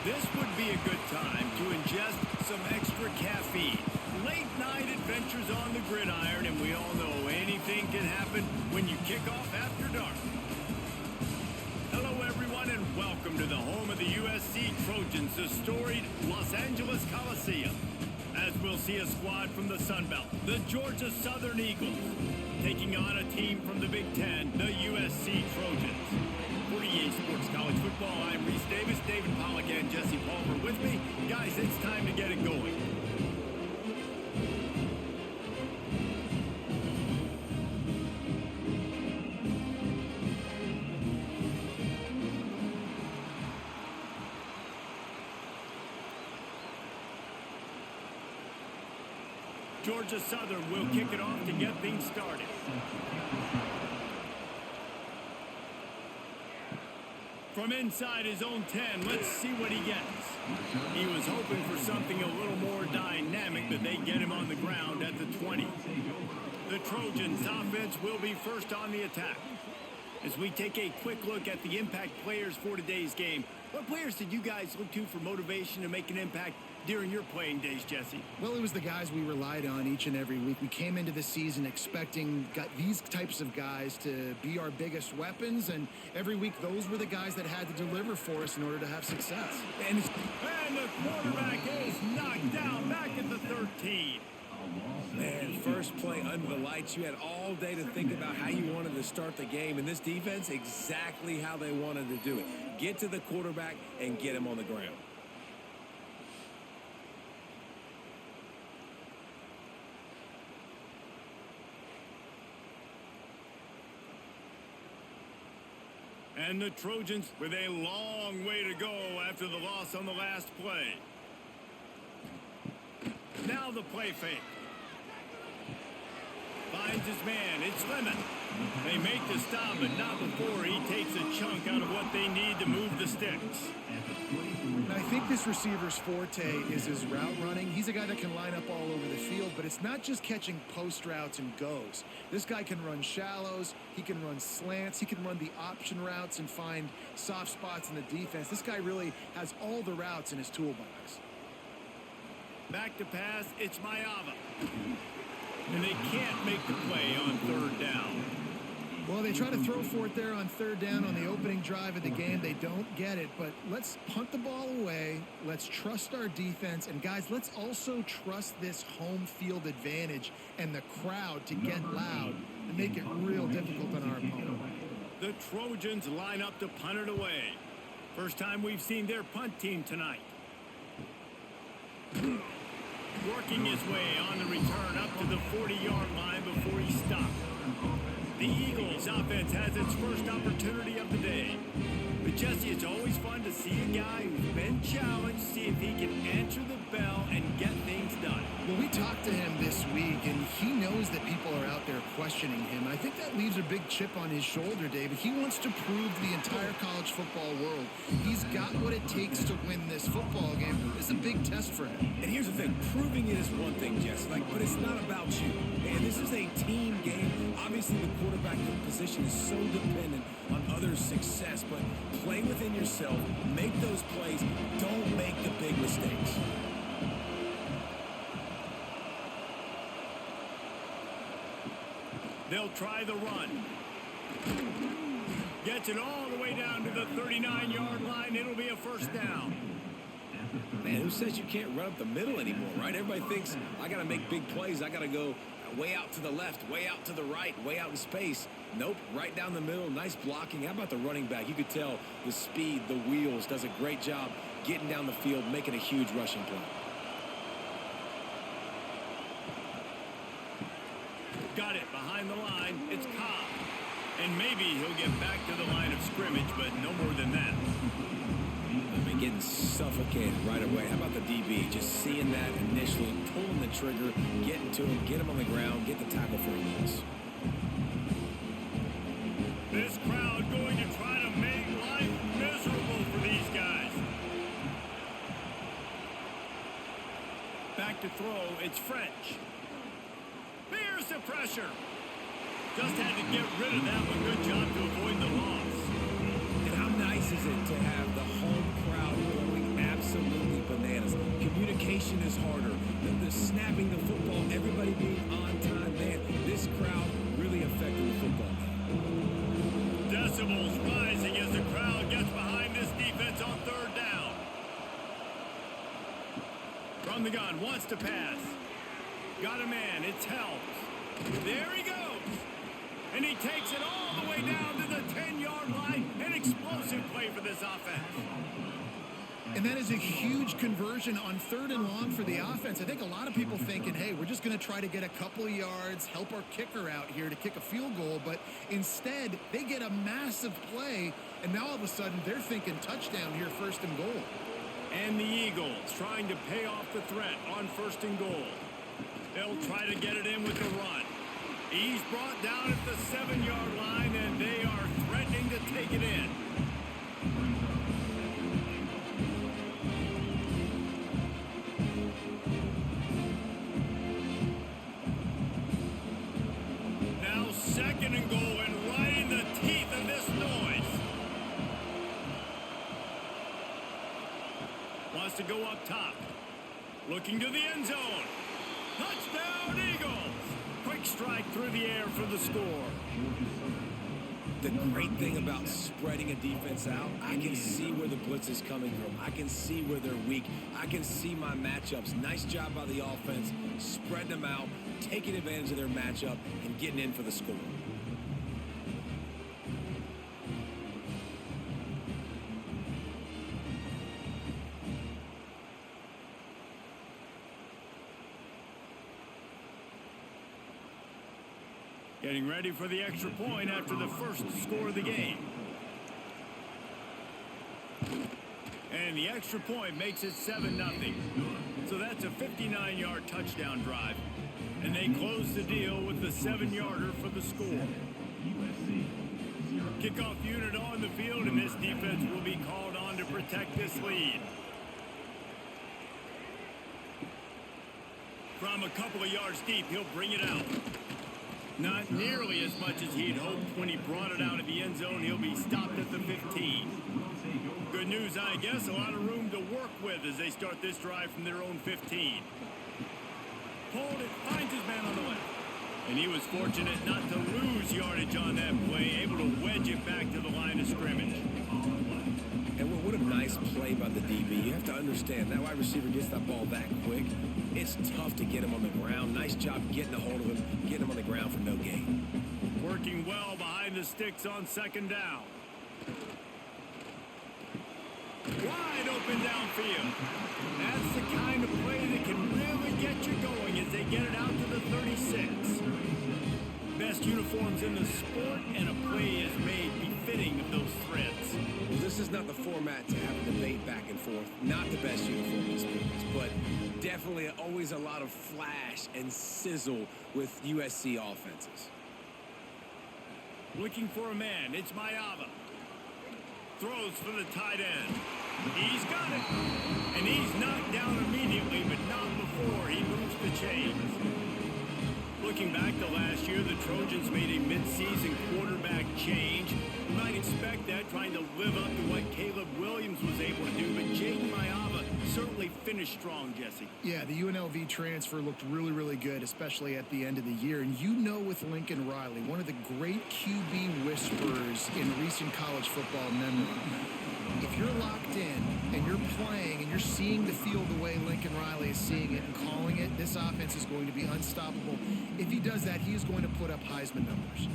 This would be a good time to ingest some extra caffeine. Late night adventures on the gridiron, and we all know anything can happen when you kick off after dark. Hello, everyone, and welcome to the home of the USC Trojans, the storied Los Angeles Coliseum. As we'll see a squad from the Sun Belt, the Georgia Southern Eagles, taking on a team from the Big Ten, the USC Trojans. For EA Sports College Football, I'm Reese Davis, David Pollack, and Jesse Palmer with me. Guys, it's time to get it going. Georgia Southern will kick it off to get things started. From inside his own 10, let's see what he gets. He was hoping for something a little more dynamic, but they get him on the ground at the 20. The Trojans' offense will be first on the attack. As we take a quick look at the impact players for today's game, what players did you guys look to for motivation to make an impact during your playing days, Jesse? Well, it was the guys we relied on each and every week. We came into the season expecting these types of guys to be our biggest weapons, and every week those were the guys that had to deliver for us in order to have success. And the quarterback is knocked down back at the 13. Man, first play under the lights. You had all day to think about how you wanted to start the game, and this defense, exactly how they wanted to do it. Get to the quarterback and get him on the ground. And the Trojans with a long way to go after the loss on the last play. Now the play fake. Finds his man. It's Lemon. They make the stop, but not before he takes a chunk out of what they need to move the sticks. And I think this receiver's forte is his route running. He's a guy that can line up all over the field, but it's not just catching post routes and goes. This guy can run shallows, he can run slants, he can run the option routes and find soft spots in the defense. This guy really has all the routes in his toolbox. Back to pass, it's Mayava. And they can't make the play on third down. Well, they try to throw for it there on third down on the opening drive of the game. They don't get it, but let's punt the ball away. Let's trust our defense. And, guys, let's also trust this home field advantage and the crowd to get loud and make it real difficult on our opponent. The Trojans line up to punt it away. First time we've seen their punt team tonight. Working his way on the return up to the 40-yard line before he stopped. The Eagles' offense has its first opportunity of the day. But, Jesse, it's always fun to see a guy who's been challenged, see if he can answer the bell and get things done. Well, we talked to him this week, and he knows that people are out there questioning him. I think that leaves a big chip on his shoulder, David. He wants to prove to the entire college football world he's got what it takes to win this football game. It's a big test for him. And here's the thing. Proving it is one thing, Jesse, but it's not about you. Man, this is a team game. Obviously, the quarterback position is so dependent on others' success, but play within yourself, make those plays, don't make the big mistakes. They'll try the run. Gets it all the way down to the 39-yard line. It'll be a first down. Man, who says you can't run up the middle anymore, right? Everybody thinks, I got to make big plays. I got to go way out to the left, way out to the right, way out in space. Nope, right down the middle. Nice blocking. How about the running back? You could tell the speed, the wheels, does a great job getting down the field, making a huge rushing play. Got it behind the line. It's Cobb. And maybe he'll get back to the line of scrimmage, but no more than that. I mean, getting suffocated right away. How about the DB? Just seeing that initially, pulling the trigger, getting to him, get him on the ground, get the tackle for a loss. This crowd going to try to make life miserable for these guys. Back to throw, it's French. Here's the pressure. Just had to get rid of that one. Good job to avoid the loss. And how nice is it to have the home crowd going anticipation is harder. The snapping the football, everybody being on time. Man, this crowd really affected the football game. Decibels rising as the crowd gets behind this defense on third down. From the gun, wants to pass. Got a man, it's Helms. There he goes. And he takes it all the way down to the 10-yard line. An explosive play for this offense. And that is a huge conversion on third and long for the offense. I think a lot of people thinking, hey, we're just going to try to get a couple of yards, help our kicker out here to kick a field goal. But instead, they get a massive play, and now all of a sudden they're thinking touchdown here, first and goal. And the Eagles trying to pay off the threat on first and goal. They'll try to get it in with the run. He's brought down at the 7-yard line, and they are threatening to take it in. Now second and goal, and right in the teeth of this noise. Wants to go up top. Looking to the end zone. Touchdown, Eagles! Quick strike through the air for the score. The great thing about spreading a defense out, I can see where the blitz is coming from. I can see where they're weak. I can see my matchups. Nice job by the offense, spreading them out, taking advantage of their matchup, and getting in for the score. Getting ready for the extra point after the first score of the game. And the extra point makes it 7-0. So that's a 59-yard touchdown drive. And they close the deal with the 7-yarder for the score. Kickoff unit on the field, and this defense will be called on to protect this lead. From a couple of yards deep, he'll bring it out. Not nearly as much as he'd hoped when he brought it out of the end zone. He'll be stopped at the 15. Good news, I guess. A lot of room to work with as they start this drive from their own 15. Pulled it, finds his man on the left. And he was fortunate not to lose yardage on that play, able to wedge it back to the line of scrimmage. And what a nice play by the DB. You have to understand, that wide receiver gets that ball that quick. It's tough to get him on the ground. Nice job getting a hold of him, getting him on the ground for no gain. Working well behind the sticks on second down. Wide open downfield. That's the kind of play that can really get you going as they get it out to the 36. Best uniforms in the sport, and a play is made befitting of those threads. Well, this is not the format to have a debate back and forth. Not the best uniform experience, but definitely always a lot of flash and sizzle with USC offenses. Looking for a man. It's Mayava. Throws for the tight end. He's got it. And he's knocked down immediately, but not before he moves the chains. Looking back to last year, the Trojans made a midseason quarterback change. You might expect that, trying to live up to what Caleb Williams was able to do, but Jaden Mayava certainly finished strong, Jesse. Yeah, the UNLV transfer looked really, really good, especially at the end of the year. And you know, with Lincoln Riley, one of the great QB whisperers in recent college football memory, if you're locked in and you're playing and you're seeing the field the way Lincoln Riley is seeing it and calling it, this offense is going to be unstoppable. If he does that, he is going to put up Heisman numbers.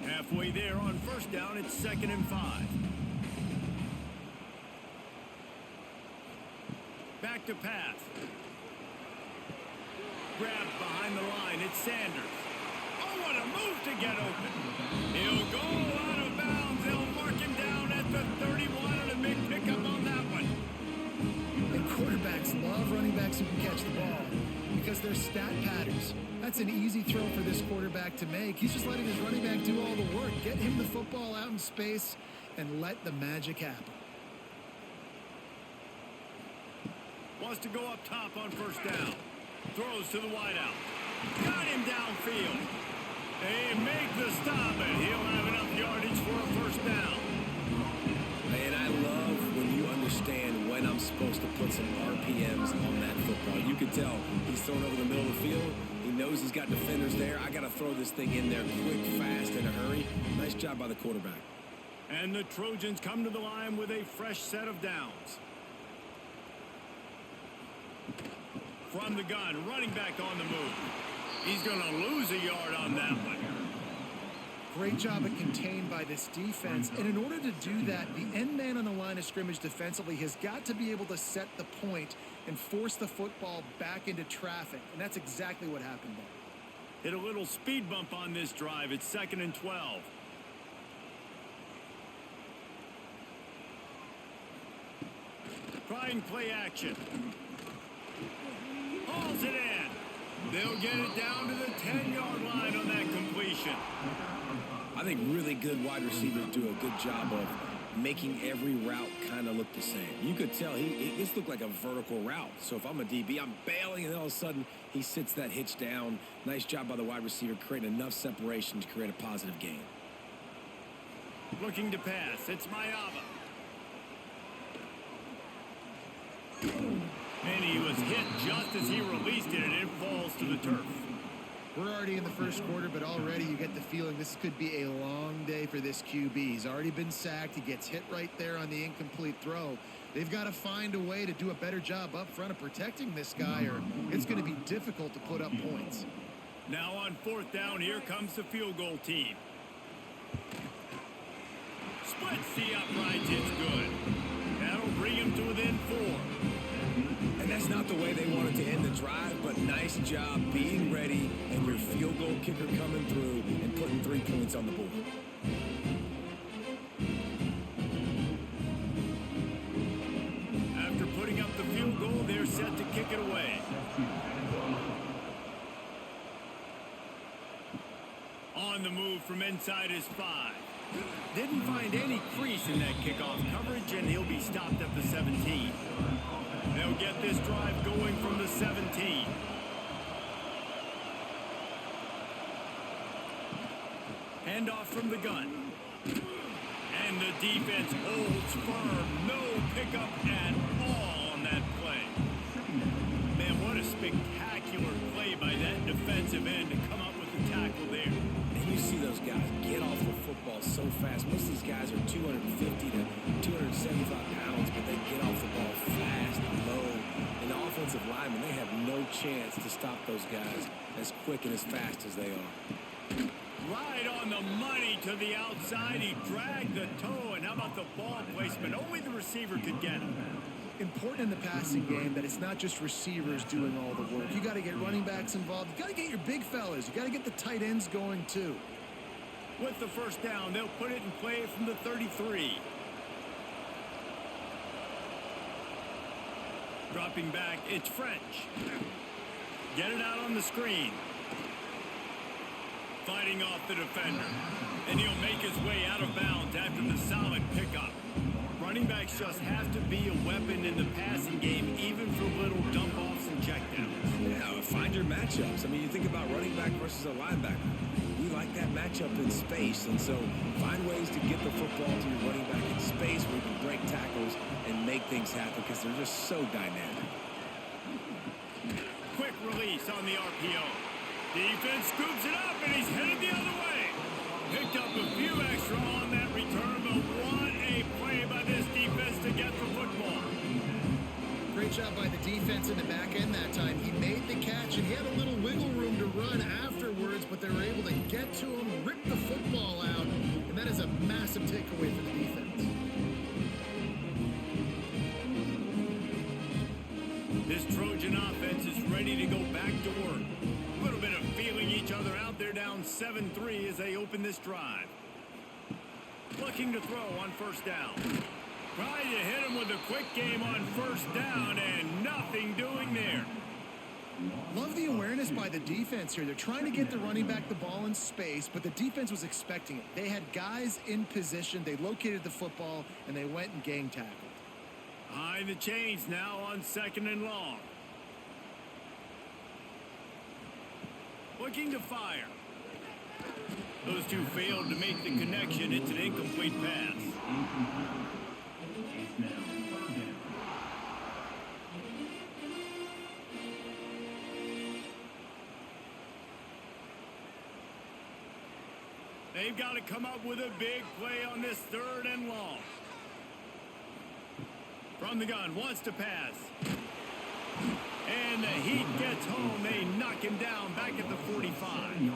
Halfway there on first down, it's 2nd and 5. Back to pass. Grabbed behind the line, it's Sanders. Oh, what a move to get open. He'll go out of bounds. They'll mark him down at the 31, and a big pickup on that one. And quarterbacks love running backs who can catch the ball because they're stat patterns. That's an easy throw for this quarterback to make. He's just letting his running back do all the work. Get him the football out in space and let the magic happen. Wants to go up top on first down. Throws to the wideout. Got him downfield. They make the stop, and he'll have enough yardage for a first down. Man, I love when you understand when supposed to put some RPMs on that football. You can tell he's thrown over the middle of the field. He knows he's got defenders there. I got to throw this thing in there quick, fast, in a hurry. Nice job by the quarterback. And the Trojans come to the line with a fresh set of downs. From the gun, running back on the move. He's going to lose a yard on that one. Great job of contained by this defense. And in order to do that, the end man on the line of scrimmage defensively has got to be able to set the point and force the football back into traffic. And that's exactly what happened there. Hit a little speed bump on this drive. It's 2nd and 12. Trying play action. Hauls it in. They'll get it down to the 10-yard line on that completion. I think really good wide receivers do a good job of making every route kind of look the same. You could tell this looked like a vertical route. So if I'm a DB, I'm bailing, and all of a sudden he sits that hitch down. Nice job by the wide receiver, creating enough separation to create a positive gain. Looking to pass. It's Mayava. And he was hit just as he released it, and it falls to the turf. We're already in the first quarter, but already you get the feeling this could be a long day for this QB. He's already been sacked. He gets hit right there on the incomplete throw. They've got to find a way to do a better job up front of protecting this guy, or it's going to be difficult to put up points. Now on 4th down, here comes the field goal team. Splits the uprights. It's good. That'll bring him to within 4. And that's not the way they wanted to end the drive, but nice job being ready and your field goal kicker coming through and putting 3 points on the board. After putting up the field goal, they're set to kick it away. On the move from inside his 5. Didn't find any crease in that kickoff coverage, and he'll be stopped at the 17. They'll get this drive going from the 17. Handoff from the gun. And the defense holds firm. No pickup at all on that play. Man, what a spectacular play by that defensive end to come up with the tackle there. And you see those guys get off the football so fast. Most of these guys are 250 to 275 pounds, but they get off the ball fast and low. And the offensive linemen, they have no chance to stop those guys as quick and as fast as they are. Right on the money to the outside. He dragged the toe, and how about the ball placement? Only the receiver could get him. Important in the passing game that it's not just receivers doing all the work. You got to get running backs involved. You got to get your big fellas. You got to get the tight ends going too. With the first down, they'll put it in play from the 33. Dropping back, it's French. Get it out on the screen. Fighting off the defender. And he'll make his way out of bounds after the solid pickup. Running backs just have to be a weapon in the passing game, even for little dump-offs and checkdowns. Yeah, find your matchups. I mean, you think about running back versus a linebacker. We like that matchup in space, and so find ways to get the football to your running back in space where you can break tackles and make things happen because they're just so dynamic. Quick release on the RPO. Defense scoops it up, and he's headed the other way. Picked up a few extra on that return, but what a play by this defense to get the football. Great job by the defense in the back end that time. He made the catch, and he had a little wiggle room to run afterwards, but they were able to get to him, rip the football out, and that is a massive takeaway for the defense. This Trojan offense is ready to go back to work. A little bit of feeling each other out there, down 7-3 as they open this drive. Looking to throw on first down. Trying to hit him with a quick game on first down, and nothing doing there. Love the awareness by the defense here. They're trying to get the running back the ball in space, but the defense was expecting it. They had guys in position. They located the football, and they went and gang tackled. High the chains now on 2nd and long. Looking to fire. Those two failed to make the connection. It's an incomplete pass. They've got to come up with a big play on this 3rd and long. From the gun, wants to pass. And the Heat gets home. They knock him down back at the 45.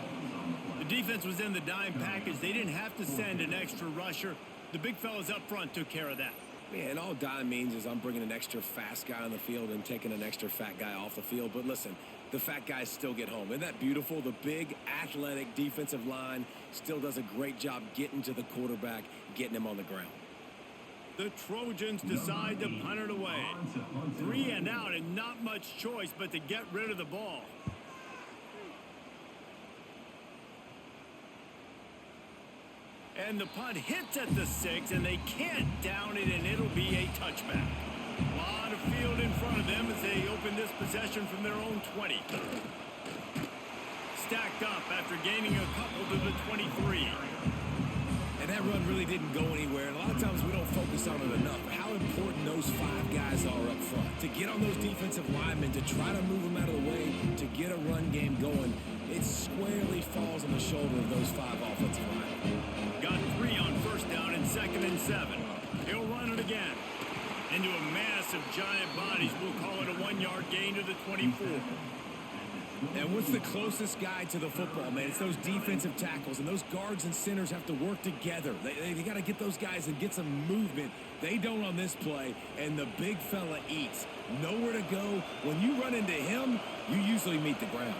The defense was in the dime package. They didn't have to send an extra rusher. The big fellas up front took care of that. Yeah, and all dime means is I'm bringing an extra fast guy on the field and taking an extra fat guy off the field. But listen, the fat guys still get home. Isn't that beautiful? The big, athletic defensive line still does a great job getting to the quarterback, getting him on the ground. The Trojans decide to punt it away. 3 and out and not much choice but to get rid of the ball. And the punt hits at the 6, and they can't down it, and it'll be a touchback. A lot of field in front of them as they open this possession from their own 20. Stacked up after gaining a couple to the 23. And that run really didn't go anywhere. And a lot of times we don't focus on it enough. How important those 5 guys are up front. To get on those defensive linemen, to try to move them out of the way, to get a run game going, it squarely falls on the shoulder of those 5 offensive linemen. Got 3 on 1st down and 2nd and 7. He'll run it again. Into a mass of giant bodies. We'll call it a 1-yard gain to the 24. And what's the closest guy to the football, man? It's those defensive tackles, and those guards and centers have to work together. They got to get those guys and get some movement. They don't on this play, and the big fella eats. Nowhere to go. When you run into him, you usually meet the ground.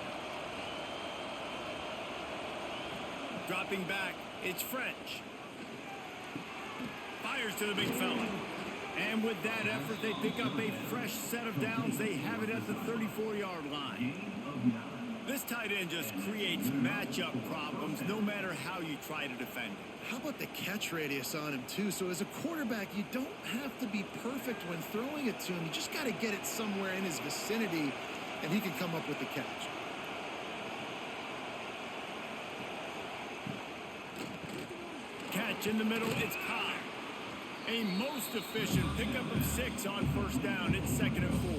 Dropping back, it's French. Fires to the big fella. And with that effort, they pick up a fresh set of downs. They have it at the 34-yard line. This tight end just creates matchup problems no matter how you try to defend him. How about the catch radius on him, too? So as a quarterback, you don't have to be perfect when throwing it to him. You just got to get it somewhere in his vicinity, and he can come up with the catch. Catch in the middle, it's caught. A most efficient pickup of 6 on 1st down. It's 2nd and 4.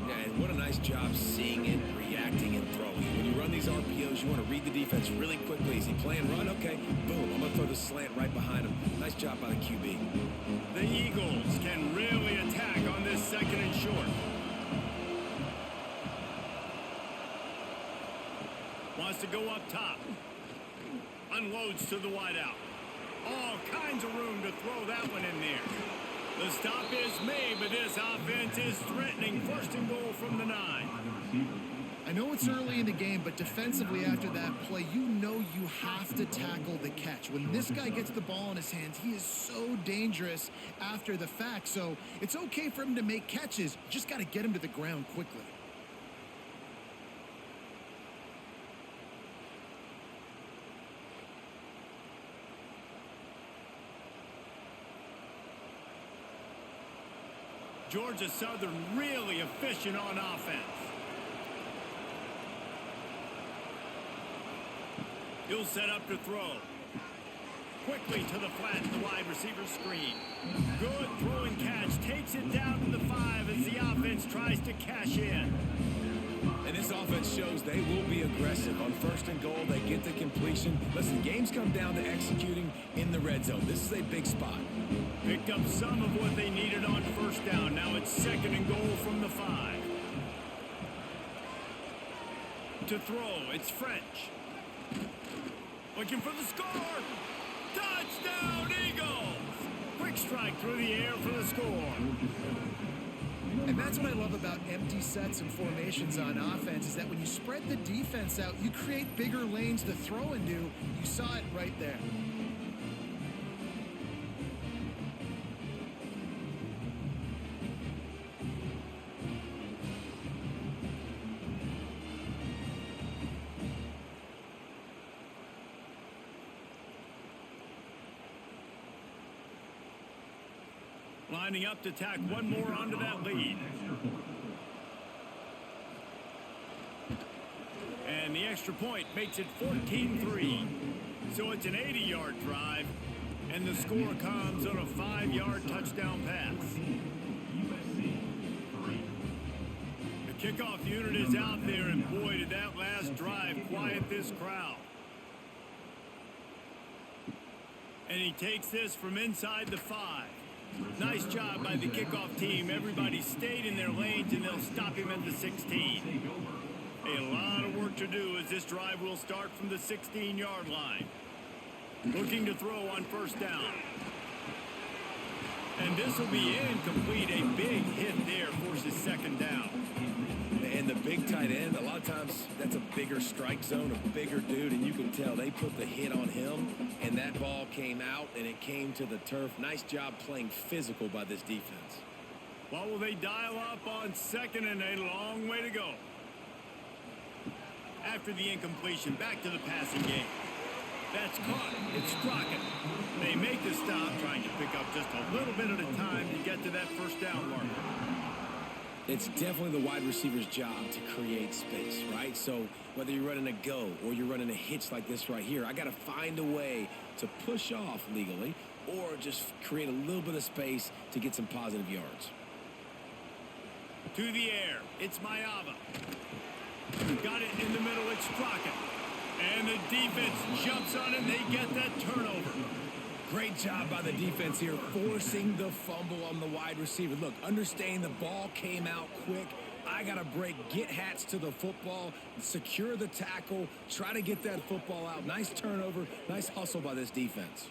Yeah, and what a nice job seeing it, reacting, and throwing. When you run these RPOs, you want to read the defense really quickly. Is he playing run? Okay, boom. I'm going to throw the slant right behind him. Nice job by the QB. The Eagles can really attack on this 2nd and short. Wants to go up top. Unloads to the wideout. All kinds of room to throw that one in there. The stop is made, but this offense is threatening. 1st and goal from the 9. I know it's early in the game, but defensively after that play, you know you have to tackle the catch. When this guy gets the ball in his hands, he is so dangerous after the fact. So it's okay for him to make catches. Just got to get him to the ground quickly. Georgia Southern really efficient on offense. He'll set up to throw. Quickly to the flat, the wide receiver screen. Good throwing catch. Takes it down to the 5 as the offense tries to cash in. And this offense shows they will be aggressive. On 1st and goal, they get the completion. Listen, games come down to executing in the red zone. This is a big spot. Picked up some of what they needed on 1st down. Now it's 2nd and goal from the 5. To throw, it's French. Looking for the score. Touchdown, Eagles! Quick strike through the air for the score. And that's what I love about empty sets and formations on offense is that when you spread the defense out, you create bigger lanes to throw into. You saw it right there. Lining up to tack one more onto that lead. And the extra point makes it 14-3. So it's an 80-yard drive, and the score comes on a 5-yard touchdown pass. The kickoff unit is out there, and boy, did that last drive quiet this crowd. And he takes this from inside the 5. Nice job by the kickoff team. Everybody stayed in their lanes, and they'll stop him at the 16. A lot of work to do as this drive will start from the 16-yard line. Looking to throw on first down. And this will be incomplete. A big hit there forces second down. And the big tight end, a lot of times that's a bigger strike zone, a bigger dude, and you can tell they put the hit on him, and that ball came out, and it came to the turf. Nice job playing physical by this defense. What will they dial up on second, and a long way to go? After the incompletion, back to the passing game. That's caught. It's Crockett. They make the stop, trying to pick up just a little bit at a time to get to that first down marker. It's definitely the wide receiver's job to create space, right? So whether you're running a go or you're running a hitch like this right here, I got to find a way to push off legally or just create a little bit of space to get some positive yards. To the air. It's Mayava. Got it in the middle. It's Crockett. And the defense jumps on it. They get that turnover. Great job by the defense here, forcing the fumble on the wide receiver. Look, understand the ball came out quick. I got to break, get hats to the football, secure the tackle, try to get that football out. Nice turnover, nice hustle by this defense.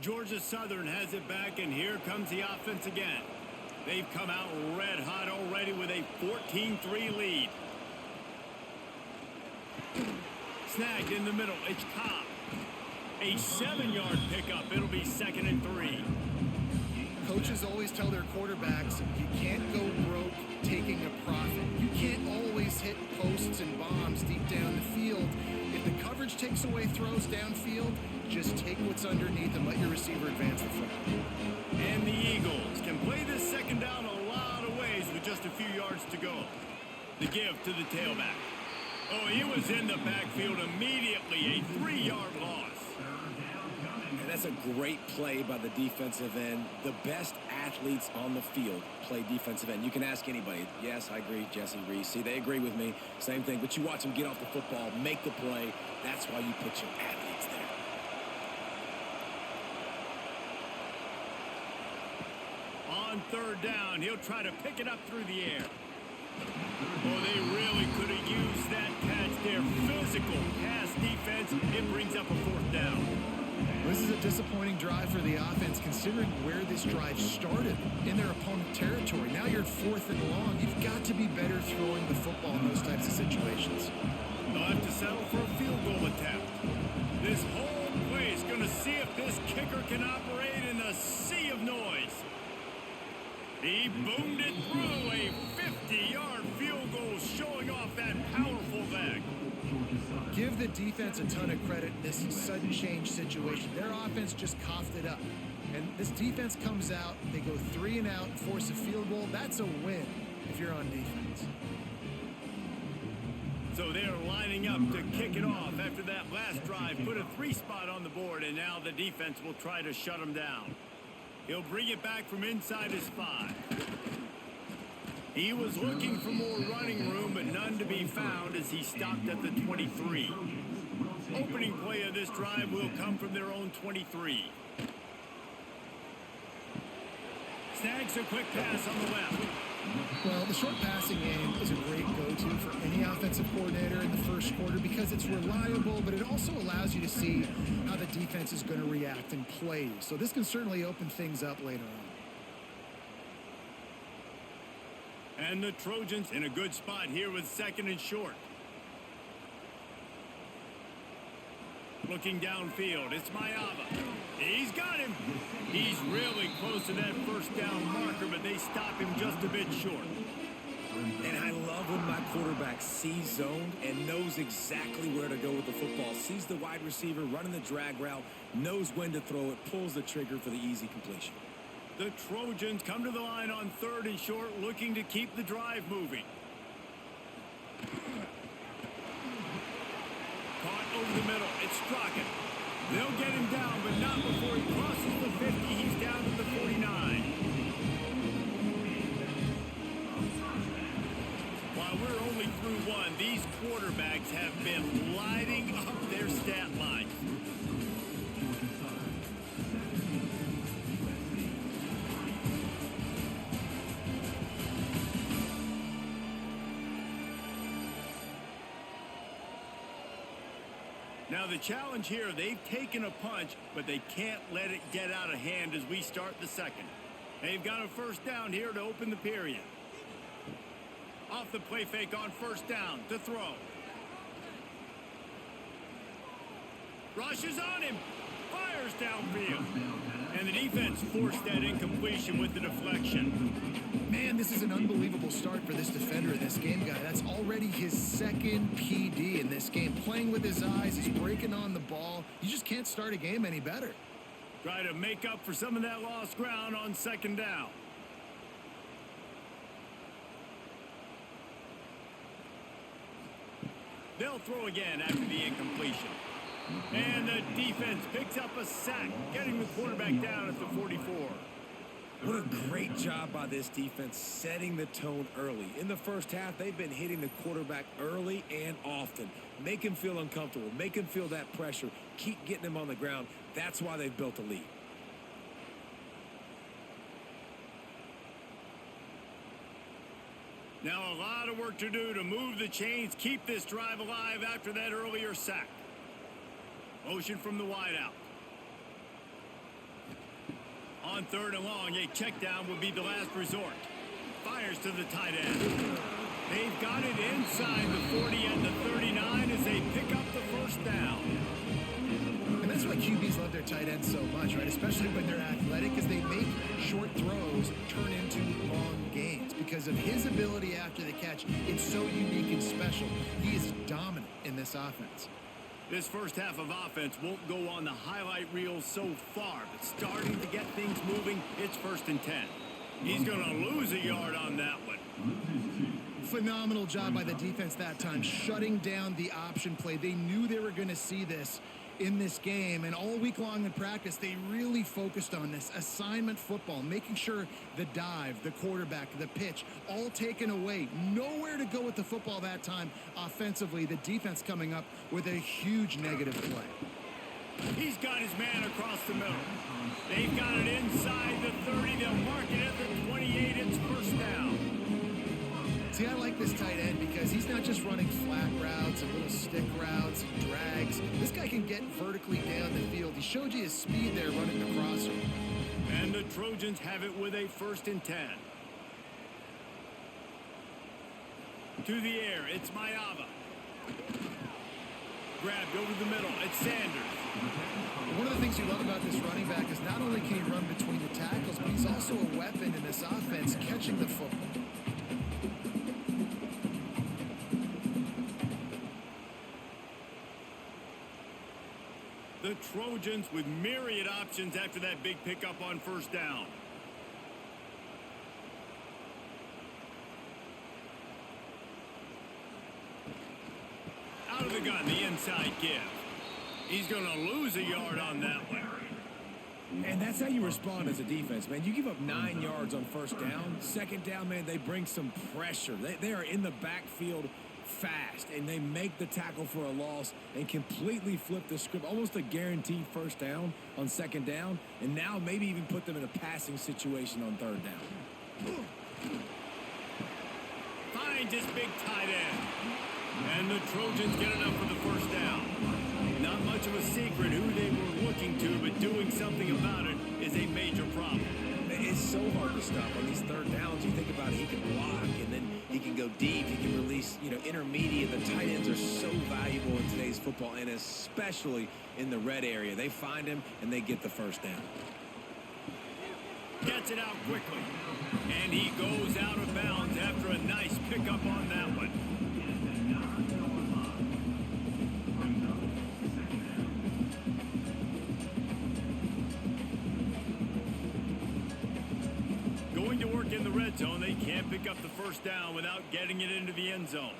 Georgia Southern has it back, and here comes the offense again. They've come out red hot already with a 14-3 lead. Snagged in the middle. It's Cobb. A 7-yard pickup. It'll be 2nd and 3. Coaches always tell their quarterbacks, you can't go broke taking a profit. You can't always hit posts and bombs deep down the field. If the coverage takes away throws downfield, just take what's underneath and let your receiver advance the football. And the Eagles can play this second down a lot of ways with just a few yards to go. The give to the tailback. Oh, he was in the backfield immediately. A 3-yard loss. And that's a great play by the defensive end. The best athletes on the field play defensive end. You can ask anybody. Yes, I agree, Jesse Reese. See, they agree with me. Same thing. But you watch them get off the football, make the play. That's why you put your athletes there. On third down, he'll try to pick it up through the air. Oh, they really could have used that catch there. Physical pass defense. It brings up a 4th down. This is a disappointing drive for the offense, considering where this drive started, in their opponent territory. Now you're at 4th and long. You've got to be better throwing the football in those types of situations. They'll have to settle for a field goal attempt. This whole play is going to see if this kicker can operate in a sea of noise. He boomed it through. A 50-yard field goal, showing off that powerful leg. Give the defense a ton of credit in this sudden change situation. Their offense just coughed it up. And this defense comes out, they go 3 and out and force a field goal. That's a win if you're on defense. So they're lining up to kick it off after that last drive. Put a 3 spot on the board, and now the defense will try to shut them down. He'll bring it back from inside his 5. He was looking for more running room, but none to be found as he stopped at the 23. Opening play of this drive will come from their own 23. Snags a quick pass on the left. Well, the short passing game is a great go-to for any offensive coordinator in the first quarter because it's reliable, but it also allows you to see how the defense is going to react and play. So this can certainly open things up later on. And the Trojans in a good spot here with 2nd and short. Looking downfield, it's Mayava. He's got him. He's really close to that first down marker, but they stop him just a bit short. And I love when my quarterback sees zone and knows exactly where to go with the football. Sees the wide receiver running the drag route, knows when to throw it, pulls the trigger for the easy completion. The Trojans come to the line on 3rd and short, looking to keep the drive moving. Caught over the middle. It's Crockett. They'll get him down, but not before he crosses the 50. He's down to the 49. While we're only only threw one. These quarterbacks have been lighting up their stat line. Now the challenge here, they've taken a punch, but they can't let it get out of hand as we start the second. They've got a first down here to open the period. Off the play fake on first down to throw. Rushes on him. Fires downfield. And the defense forced that incompletion with the deflection. Man, this is an unbelievable start for this defender in this game, guy. That's already his second PD in this game. Playing with his eyes, he's breaking on the ball. You just can't start a game any better. Try to make up for some of that lost ground on second down. They'll throw again after the incompletion. And the defense picks up a sack, getting the quarterback down at the 44. What a great job by this defense setting the tone early. In the first half, they've been hitting the quarterback early and often. Make him feel uncomfortable. Make him feel that pressure. Keep getting him on the ground. That's why they've built a lead. Now a lot of work to do to move the chains, keep this drive alive after that earlier sack. Motion from the wideout. On third and long, a check down would be the last resort. Fires to the tight end. They've got it inside the 40 and the 39 as they pick up the first down. And that's why QBs love their tight ends so much, right? Especially when they're athletic, because they make short throws turn into long gains. Because of his ability after the catch, it's so unique and special. He is dominant in this offense. This first half of offense won't go on the highlight reel so far, but starting to get things moving, it's 1st and 10. He's going to lose a yard on that one. Phenomenal job by the defense that time, shutting down the option play. They knew they were going to see this in this game, and all week long in practice, they really focused on this assignment football, making sure the dive, the quarterback, the pitch, all taken away. Nowhere to go with the football that time offensively. The defense coming up with a huge negative play. He's got his man across the middle. They've got it inside the 30. They'll mark it at the 28. It's first down. See, I like this tight end because he's not just running flat routes and little stick routes and drags. This guy can get vertically down the field. He showed you his speed there running the crosser. And the Trojans have it with a 1st and 10. To the air, it's Mayava. Grabbed over the middle, it's Sanders. One of the things you love about this running back is not only can he run between the tackles, but he's also a weapon in this offense catching the football. The Trojans with myriad options after that big pickup on first down. Out of the gun, the inside give. He's going to lose a yard on that one. And that's how you respond as a defense, man. You give up 9 yards on first down. Second down, man, they bring some pressure. They are in the backfield fast, and they make the tackle for a loss and completely flip the script. Almost a guaranteed first down on second down, and now maybe even put them in a passing situation on third down. Finds his big tight end. And the Trojans get enough for the first down. Not much of a secret who they were looking to, but doing something about it is a major problem. It's so hard to stop on these third downs. You think about it, he can block, and then he can go deep. He can release, intermediate. The tight ends are so valuable in today's football, and especially in the red area. They find him, and they get the first down. Gets it out quickly. And he goes out of bounds after a nice pickup on that one. Going to work in the red zone. They can't pick up the first down without getting it into the end zone.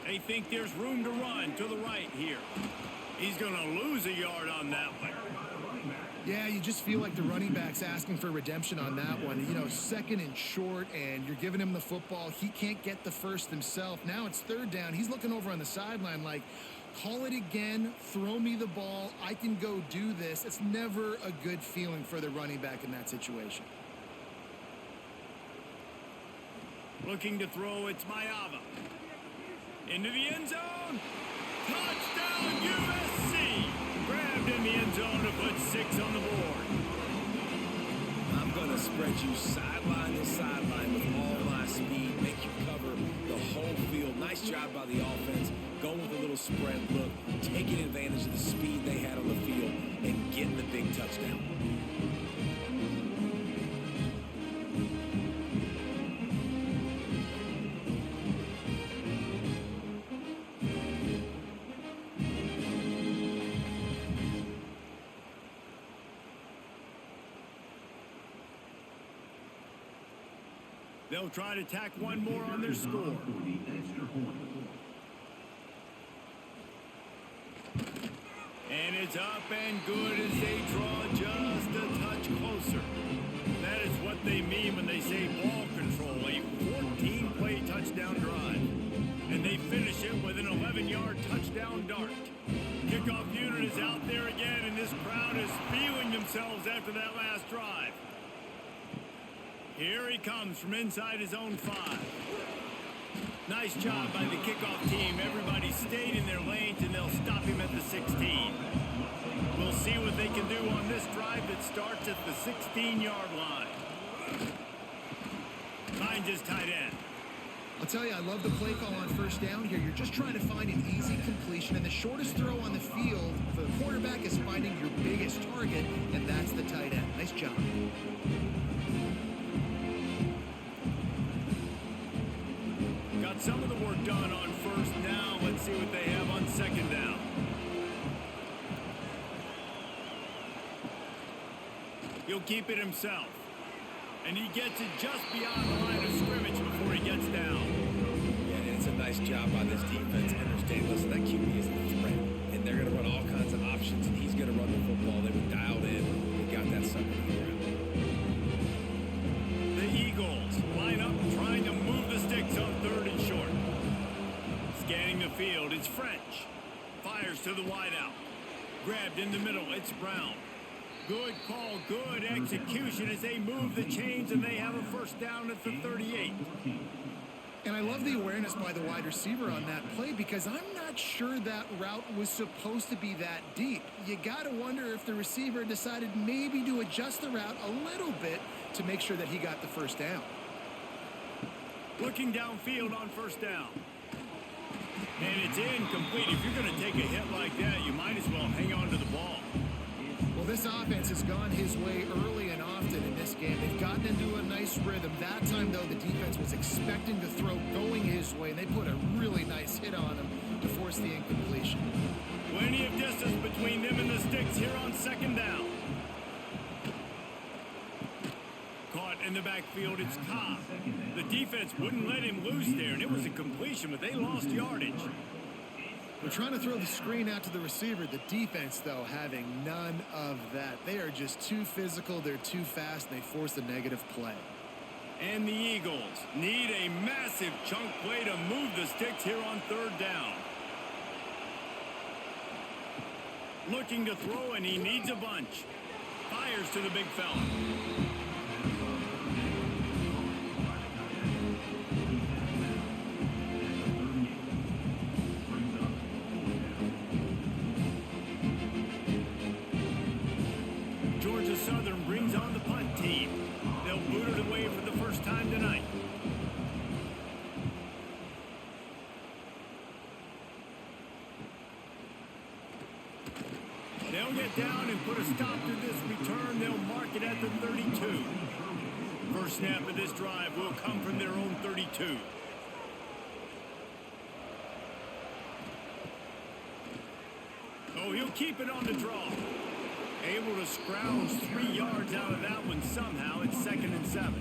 They think there's room to run to the right here. He's going to lose a yard on that one. Yeah, you just feel like the running back's asking for redemption on that one. You know, second and short, and you're giving him the football. He can't get the first himself. Now it's third down. He's looking over on the sideline like, call it again, throw me the ball, I can go do this. It's never a good feeling for the running back in that situation. Looking to throw, it's Mayava. Into the end zone. Touchdown, USC. Grabbed in the end zone to put 6 on the board. I'm going to spread you sideline to sideline with all my speed, make you cover the whole field. Nice job by the offense, going with a little spread look, taking advantage of the speed they had on the field, and getting the big touchdown. They'll try to tack one more on their score. And it's up and good as they draw just a touch closer. That is what they mean when they say ball control, a 14-play touchdown drive. And they finish it with an 11-yard touchdown dart. Kickoff unit is out there again, and this crowd is feeling themselves after that last drive. Here he comes from inside his own 5. Nice job by the kickoff team. Everybody stayed in their lanes, and they'll stop him at the 16. We'll see what they can do on this drive that starts at the 16-yard line. Finds his tight end. I'll tell you, I love the play call on first down here. You're just trying to find an easy completion, and the shortest throw on the field for the quarterback is finding your biggest target, and that's the tight end. Nice job. Got some of the work done on first down. Let's see what they have on second down. He'll keep it himself. And he gets it just beyond the line of scrimmage before he gets down. Yeah, and it's a nice job by this defense. Understand, listen, that QB is a threat. And they're going to run all kinds of options, and he's going to run the football. They were dialed in. They got that sucker on the ground. The Eagles line up trying to move the sticks on third and short. Scanning the field, it's French. Fires to the wideout. Grabbed in the middle, it's Brown. Good call, good execution as they move the chains, and they have a first down at the 38. And I love the awareness by the wide receiver on that play because I'm not sure that route was supposed to be that deep. You got to wonder if the receiver decided maybe to adjust the route a little bit to make sure that he got the first down. Looking downfield on first down. And it's incomplete. If you're going to take a hit like that, you might as well hang on to the ball. Well, this offense has gone his way early and often in this game. They've gotten into a nice rhythm. That time, though, the defense was expecting to throw going his way, and they put a really nice hit on him to force the incompletion. Plenty of distance between them and the sticks here on second down. Caught in the backfield, it's Cobb. The defense wouldn't let him loose there, and it was a completion, but they lost yardage. We're trying to throw the screen out to the receiver. The defense, though, having none of that. They are just too physical. They're too fast. They force a negative play. And the Eagles need a massive chunk play to move the sticks here on third down. Looking to throw, and he needs a bunch. Fires to the big fella. Southern brings on the punt team. They'll boot it away for the first time tonight. They'll get down and put a stop to this return. They'll mark it at the 32. First snap of this drive will come from their own 32. Oh, he'll keep it on the draw. Able to scrounge 3 yards out of that one somehow. It's 2nd and 7.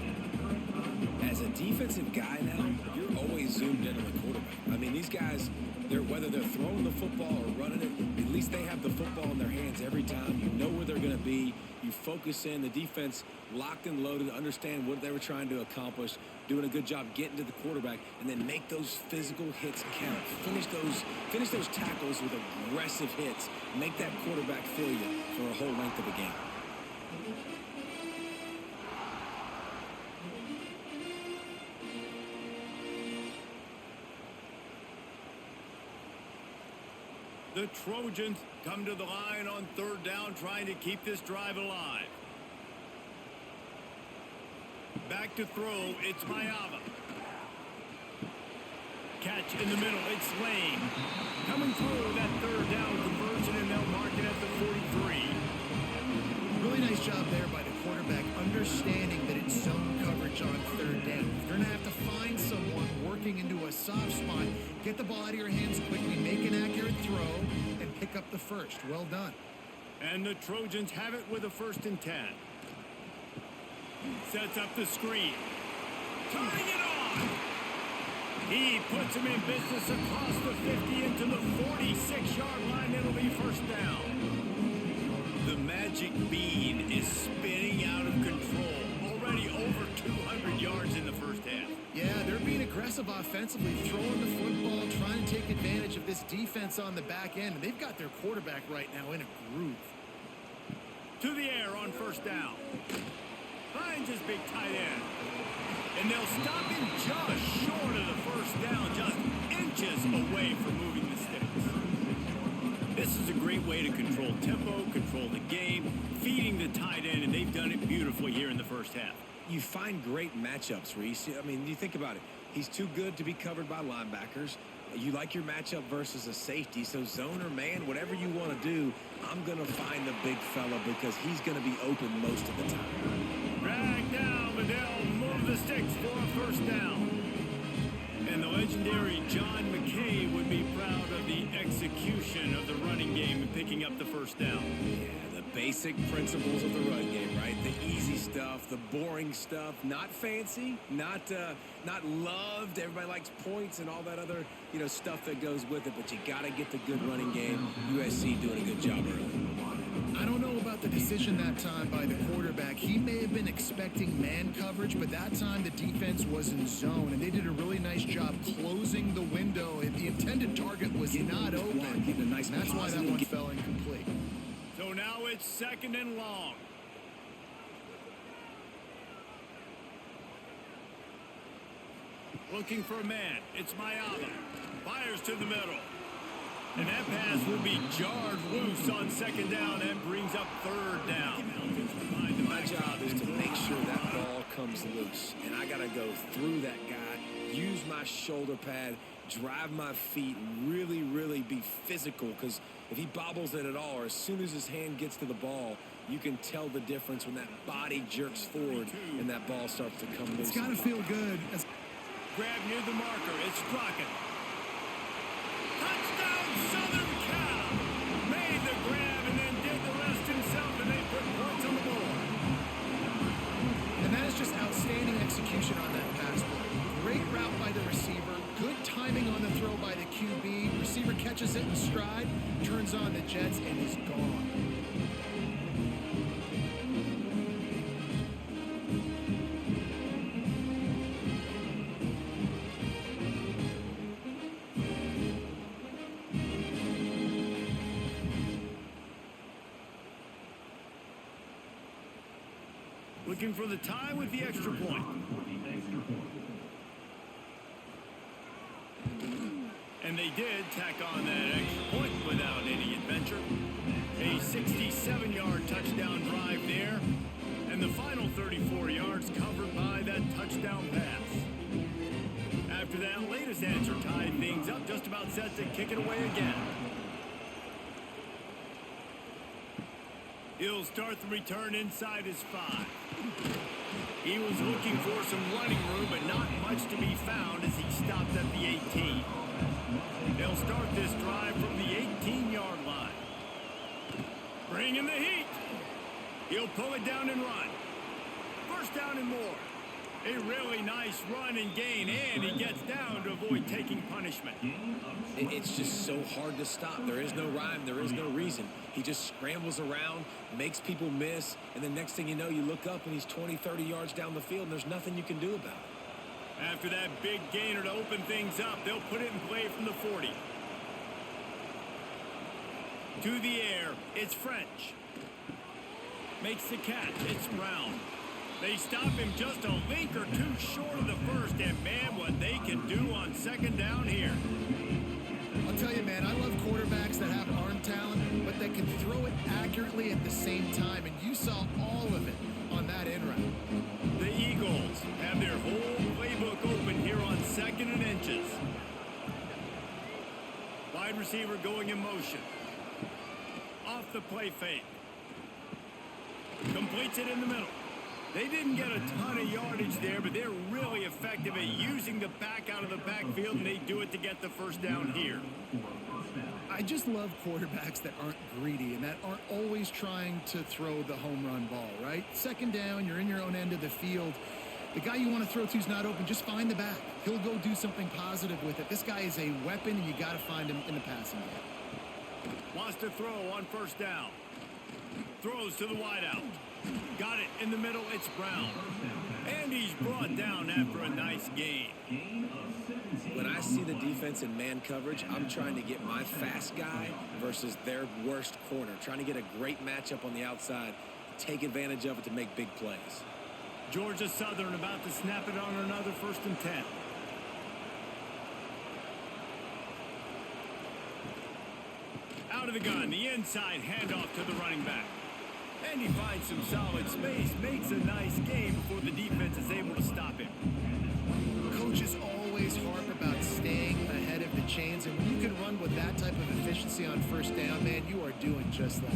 As a defensive guy now, you're always zoomed in on the quarterback. I mean, these guys, whether they're throwing the football or running it, at least they have the football in their hands every time. You know where they're going to be. You focus in, the defense locked and loaded, understand what they were trying to accomplish, doing a good job getting to the quarterback, and then make those physical hits count. Finish those tackles with aggressive hits. Make that quarterback feel you for a whole length of a game. The Trojans come to the line on third down, trying to keep this drive alive. Back to throw, it's Mayava. Catch in the middle, it's Lane. Coming through that third down conversion, and they'll mark it at the 43. Really nice job there by the quarterback, understanding that it's zone coverage on third down. You're going to have to find someone working into a soft spot, get the ball out of your hands quickly, make an accurate throw, and pick up the first. Well done. And the Trojans have it with a 1st and 10. Sets up the screen. Turning it on. He puts him in business across the 50 into the 46-yard line. It'll be 1st down. The magic bean is spinning out of control. Already over 200 yards in the first half. Yeah, they're being aggressive offensively, throwing the football, trying to take advantage of this defense on the back end. They've got their quarterback right now in a groove. To the air on 1st down. Finds his big tight end. And they'll stop him just short of the 1st down, just inches away from moving the sticks. This is a great way to control tempo, control the game, feeding the tight end, and they've done it beautifully here in the first half. You find great matchups, Reese. I mean, you think about it. He's too good to be covered by linebackers. You like your matchup versus a safety, so zone or man, whatever you want to do, I'm going to find the big fella because he's going to be open most of the time. Drag down, but they'll move the sticks for a 1st down. And the legendary John McKay would be proud of the execution of the running game and picking up the 1st down. Yeah, the basic principles of the run game, right? The easy stuff, the boring stuff, not fancy, not loved. Everybody likes points and all that other, stuff that goes with it, but you got to get the good running game. USC doing a good job early. I don't know about the decision that time by the quarterback. He may have been expecting man coverage, but that time the defense was in zone, and they did a really nice job closing the window. The intended target was not open, and that's why that one fell incomplete. So now it's 2nd and long. Looking for a man. It's Mayava. Fires to the middle. And that pass will be jarred loose on 2nd down and brings up 3rd down. My job is to make sure that ball comes loose. And I got to go through that guy, use my shoulder pad, drive my feet, really, really be physical. Because if he bobbles it at all, or as soon as his hand gets to the ball, you can tell the difference when that body jerks forward and that ball starts to come loose. It's got to feel good. Grab near the marker. It's Crockett. Touchdown, Southern Cal. Made the grab and then did the rest himself, and they put points on the board. And that is just outstanding execution on that pass play. Great route by the receiver. Good timing on the throw by the QB. Receiver catches it in stride, turns on the jets, and is gone. Looking for the tie with the extra point. And they did tack on that extra point without any adventure. A 67-yard touchdown drive there. And the final 34 yards covered by that touchdown pass. After that latest answer tied things up, just about set to kick it away again. He'll start the return inside his 5. He was looking for some running room, but not much to be found as he stopped at the 18. They'll start this drive from the 18-yard line. Bring in the heat. He'll pull it down and run. 1st down and more. A really nice run and gain, and he gets down to avoid taking punishment. It's just so hard to stop. There is no rhyme. There is no reason. He just scrambles around, makes people miss, and the next thing you know, you look up and he's 20, 30 yards down the field, and there's nothing you can do about it. After that big gainer to open things up, they'll put it in play from the 40. To the air, it's French. Makes the catch. It's Brown. They stop him just a link or two short of the first, and man, what they can do on second down here. I'll tell you, man, I love quarterbacks that have arm talent, but that can throw it accurately at the same time, and you saw all of it on that in route. The Eagles have their whole playbook open here on 2nd and inches. Wide receiver going in motion. Off the play fake. Completes it in the middle. They didn't get a ton of yardage there, but they're really effective at using the back out of the backfield, and they do it to get the first down here. I just love quarterbacks that aren't greedy and that aren't always trying to throw the home run ball, right? Second down, you're in your own end of the field. The guy you want to throw to is not open. Just find the back. He'll go do something positive with it. This guy is a weapon, and you got to find him in the passing game. Wants to throw on first down. Throws to the wideout. Got it in the middle. It's Brown. And he's brought down after a nice gain. When I see the defense in man coverage, I'm trying to get my fast guy versus their worst corner. Trying to get a great matchup on the outside. Take advantage of it to make big plays. Georgia Southern about to snap it on another 1st and 10. Out of the gun, the inside handoff to the running back. And he finds some solid space, makes a nice game before the defense is able to stop him. Coaches always harp about staying ahead of the chains, and when you can run with that type of efficiency on first down, man, you are doing just that.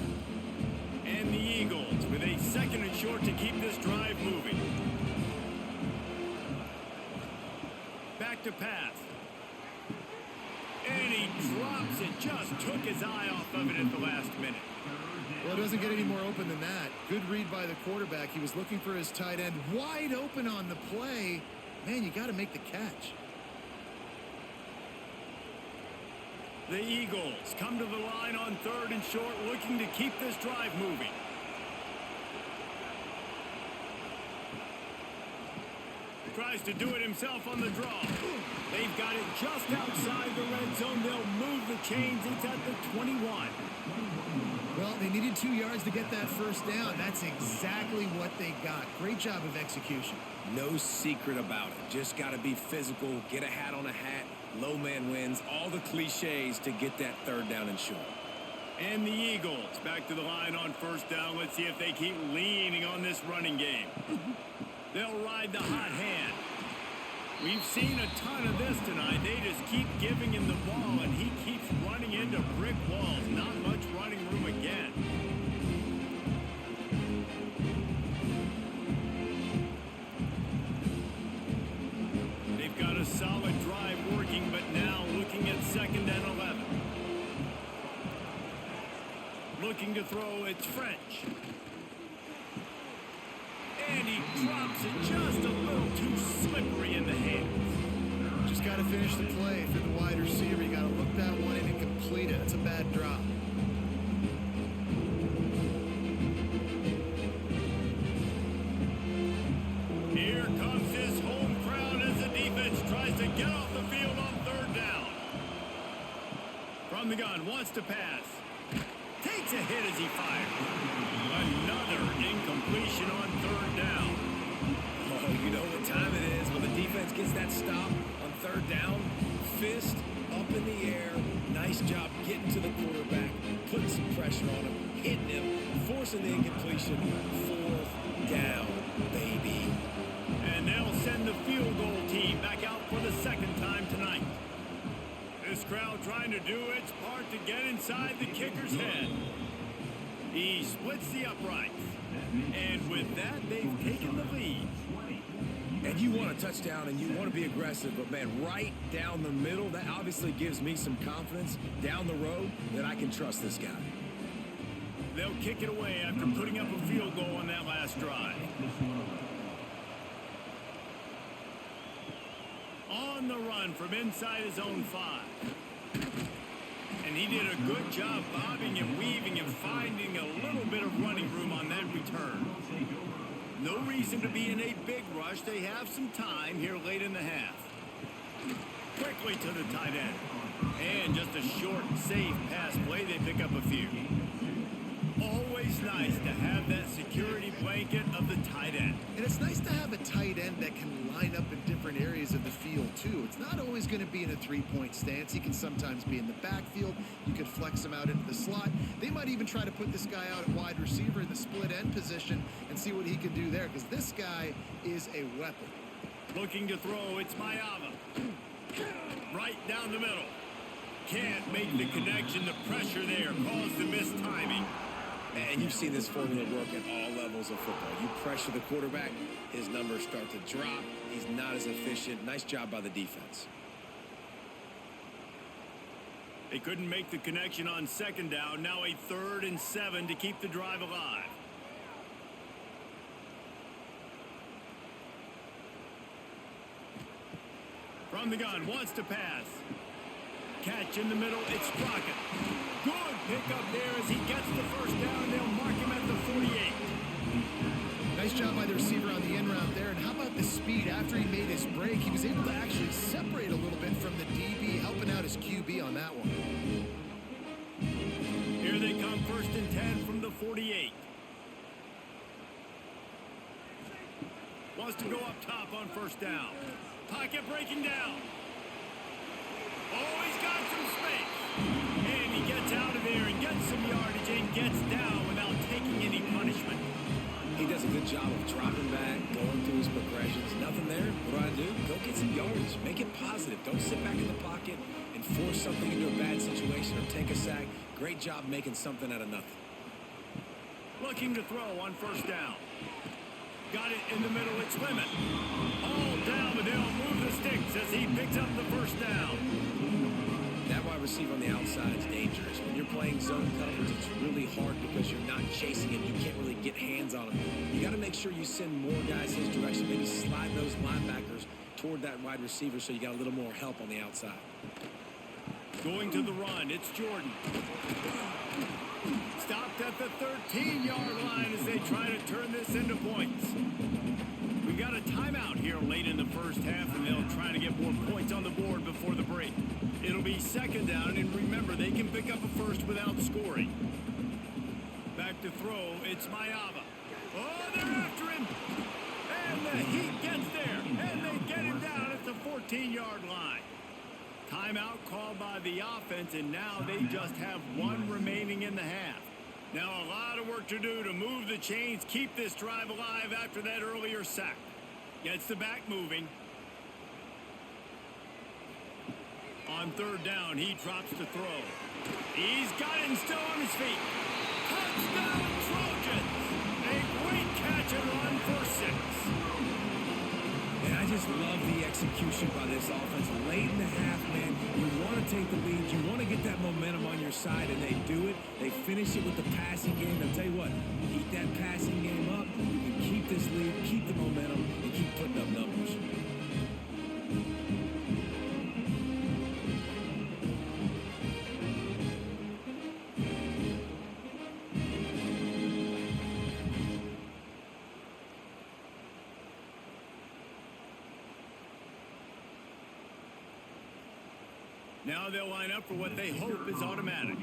And the Eagles with a 2nd and short to keep this drive moving. Back to pass. And he drops it, just took his eye off of it at the last minute. Well, it doesn't get any more open than that. Good read by the quarterback. He was looking for his tight end. Wide open on the play. Man, you got to make the catch. The Eagles come to the line on 3rd and short, looking to keep this drive moving. Tries to do it himself on the draw. They've got it just outside the red zone. They'll move the chains. It's at the 21. Well, they needed 2 yards to get that first down. That's exactly what they got. Great job of execution. No secret about it. Just got to be physical, get a hat on a hat, low man wins, all the cliches to get that 3rd down and short. And the Eagles back to the line on first down. Let's see if they keep leaning on this running game. They'll ride the hot hand. We've seen a ton of this tonight. They just keep giving him the ball, and he keeps running into brick walls. Not much running room again. They've got a solid drive working, but now looking at 2nd and 11. Looking to throw, it's French. And he drops it just a little too slippery in the hands. Just got to finish the play for the wide receiver. You got to look that one in and complete it. That's a bad drop. Here comes his home crowd as the defense tries to get off the field on 3rd down. From the gun, wants to pass. Takes a hit as he fires. Another incompletion on 3rd down. Oh, you know what time it is when the defense gets that stop on 3rd down. Fist up in the air. Nice job getting to the quarterback, putting some pressure on him, hitting him, forcing the incompletion. 4th down, baby. And they'll send the field goal team back out for the 2nd time tonight. This crowd trying to do its part to get inside the kicker's head. He splits the uprights. And with that, they've taken the lead. And you want a touchdown and you want to be aggressive, but man, right down the middle, that obviously gives me some confidence down the road that I can trust this guy. They'll kick it away after putting up a field goal on that last drive. on the run from inside his own 5. And he did a good job bobbing and weaving and finding a little bit of running room on that return. No reason to be in a big rush. They have some time here late in the half. Quickly to the tight end. And just a short, safe pass play. They pick up a few. Always nice to have that security blanket of the tight end. And it's nice to have a tight end that can line up in different areas of the field, too. It's not always going to be in a three-point stance. He can sometimes be in the backfield. You could flex him out into the slot. They might even try to put this guy out at wide receiver in the split end position and see what he can do there, because this guy is a weapon. Looking to throw, it's Mayava. Right down the middle. Can't make the connection. The pressure there caused the missed timing. And you've seen this formula work at all levels of football. You pressure the quarterback, his numbers start to drop. He's not as efficient. Nice job by the defense. They couldn't make the connection on second down. Now a 3rd and 7 to keep the drive alive. From the gun, wants to pass. Catch in the middle, it's Crockett. Good pickup there as he gets the first down. They'll mark him at the 48. Nice job by the receiver on the in route there. And how about the speed? After he made his break, he was able to actually separate a little bit from the DB, helping out his QB on that one. Here they come, 1st and 10 from the 48. Wants to go up top on 1st down. Pocket breaking down. Oh, he's got some space. And he gets out of there and gets some yardage and gets down without taking any punishment. He does a good job of dropping back, going through his progressions. Nothing there. What do? Go get some yardage. Make it positive. Don't sit back in the pocket and force something into a bad situation or take a sack. Great job making something out of nothing. Looking to throw on 1st down. Got it in the middle. It's Lemon. All down, but they'll move the sticks as he picks up the 1st down. That wide receiver on the outside is dangerous. When you're playing zone coverage, it's really hard because you're not chasing him. You can't really get hands on him. You got to make sure you send more guys his direction. Maybe slide those linebackers toward that wide receiver so you got a little more help on the outside. Going to the run, it's Jordan. Stopped at the 13-yard line as they try to turn this into points. We got a timeout here late in the first half, and they'll try to get more points on the board before the break. It'll be 2nd down, and remember, they can pick up a first without scoring. Back to throw, it's Mayava. Oh, they're after him. And the Heat gets there, and they get him down at the 14-yard line. Timeout called by the offense, and now they just have 1 remaining in the half. Now a lot of work to do to move the chains, keep this drive alive after that earlier sack. Gets the back moving. On 3rd down, he drops to throw. He's got it and still on his feet. Touchdown, Trojans! A great catch and run for 6. And I just love the execution by this offense. Late in the half, man, you want to take the lead. You want to get that momentum on your side, and they do it. They finish it with the passing game. I'll tell you what, keep that passing game up. You can keep this lead, keep the momentum, and keep putting up numbers. Now they'll line up for what they hope is automatic.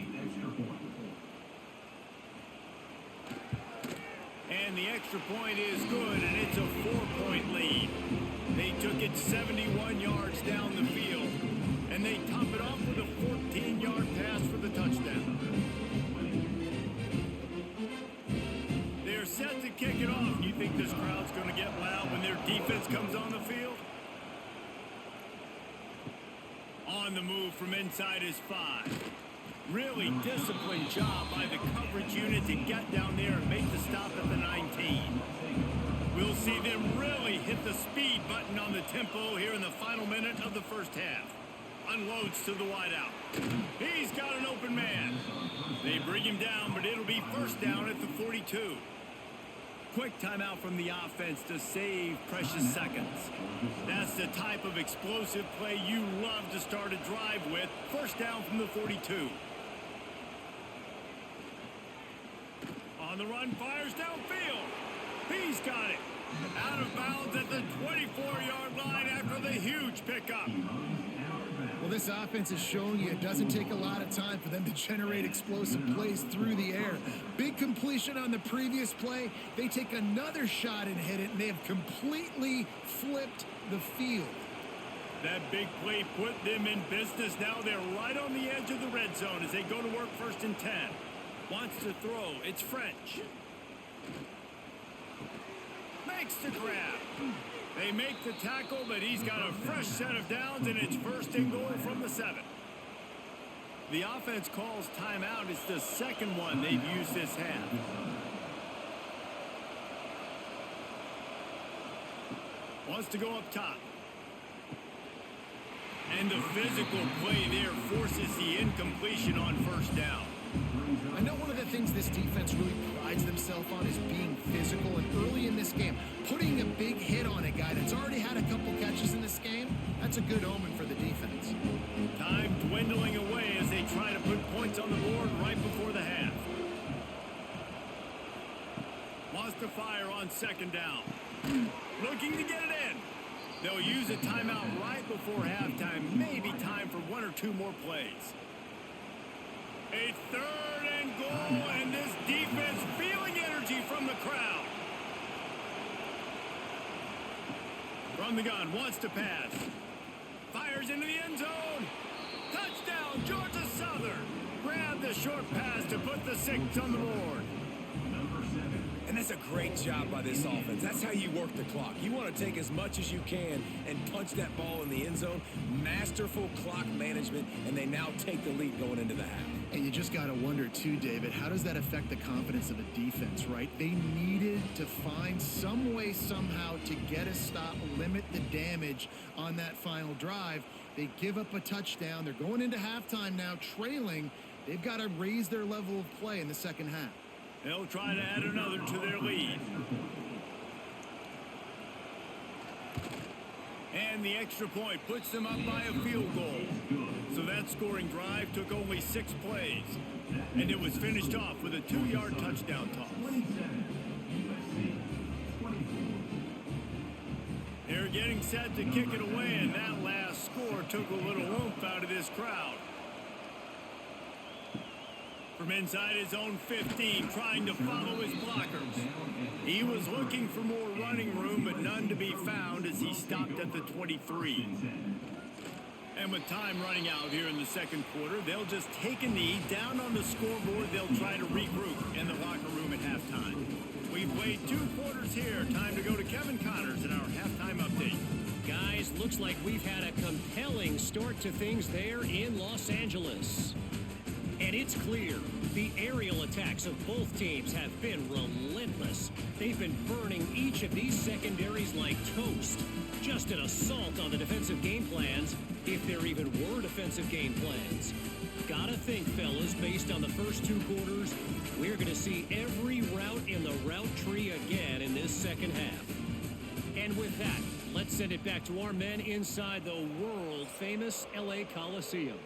And the extra point is good, and it's a 4-point lead. They took it 71 yards down the field, and they top it off with a 14-yard pass for the touchdown. They're set to kick it off. You think this crowd's going to get loud when their defense comes on the field? On the move from inside his 5. Really disciplined job by the coverage unit to get down there and make the stop at the 19. We'll see them really hit the speed button on the tempo here in the final minute of the first half. Unloads to the wideout. He's got an open man. They bring him down, but it'll be 1st down at the 42. Quick timeout from the offense to save precious seconds. That's the type of explosive play you love to start a drive with. First down from the 42. On the run, fires downfield. He's got it. Out of bounds at the 24-yard line after the huge pickup. Well, this offense is showing you it doesn't take a lot of time for them to generate explosive plays through the air. Big completion on the previous play. They take another shot and hit it, and they have completely flipped the field. That big play put them in business. Now they're right on the edge of the red zone as they go to work 1st and 10. Wants to throw. It's French. Makes the grab. They make the tackle, but he's got a fresh set of downs, and it's 1st and goal from the 7. The offense calls timeout. It's the second one they've used this half. Wants to go up top. And the physical play there forces the incompletion on 1st down. I know one of the things this defense really prides themselves on is being physical, and early in this game, putting a big hit on a guy that's already had a couple catches in this game, that's a good omen for the defense. Time dwindling away as they try to put points on the board right before the half. Wants to fire on 2nd down. Looking to get it in. They'll use a timeout right before halftime. Maybe time for 1 or 2 more plays. A 3rd and goal, and this defense feeling energy from the crowd. From the gun, wants to pass. Fires into the end zone. Touchdown, Georgia Southern. Grab the short pass to put the 6 on the board. And that's a great job by this offense. That's how you work the clock. You want to take as much as you can and punch that ball in the end zone. Masterful clock management, and they now take the lead going into the half. And you just got to wonder, too, David, how does that affect the confidence of a defense, right? They needed to find some way, somehow, to get a stop, limit the damage on that final drive. They give up a touchdown. They're going into halftime now, trailing. They've got to raise their level of play in the second half. They'll try to add another to their lead. And the extra point puts them up by a field goal. So that scoring drive took only 6 plays. And it was finished off with a 2-yard touchdown toss. They're getting set to kick it away, and that last score took a little oomph out of this crowd. From inside his own 15, trying to follow his blockers. He was looking for more running room, but none to be found as he stopped at the 23. And with time running out here in the second quarter, they'll just take a knee. Down on the scoreboard, they'll try to regroup in the locker room at halftime. We've played 2 quarters here. Time to go to Kevin Connors in our halftime update. Guys, looks like we've had a compelling start to things there in Los Angeles. And it's clear, the aerial attacks of both teams have been relentless. They've been burning each of these secondaries like toast. Just an assault on the defensive game plans, if there even were defensive game plans. Gotta think, fellas, based on the first 2 quarters, we're going to see every route in the route tree again in this second half. And with that, let's send it back to our men inside the world-famous LA Coliseum.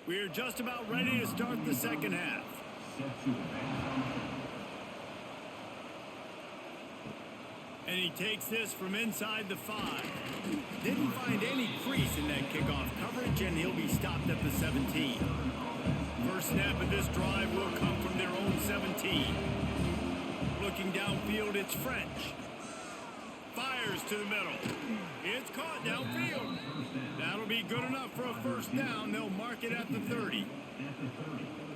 We're just about ready to start the second half. And he takes this from inside the 5. Didn't find any crease in that kickoff coverage, and he'll be stopped at the 17. First snap of this drive will come from their own 17. Looking downfield, it's French. Fires to the middle. It's caught downfield. That'll be good enough for a first down. They'll mark it at the 30.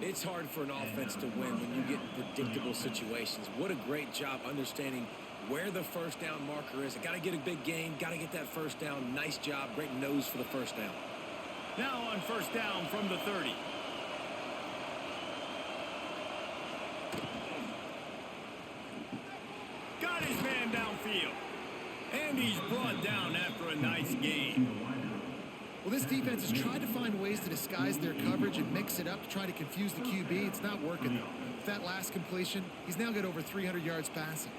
It's hard for an offense to win when you get in predictable situations. What a great job understanding where the first down marker is. Got to get a big gain. Got to get that first down. Nice job. Great nose for the first down. Now on first down from the 30. Got his man downfield. And he's brought down after a nice gain. Well, this defense has tried to find ways to disguise their coverage and mix it up to try to confuse the QB. It's not working, though. With that last completion, he's now got over 300 yards passing.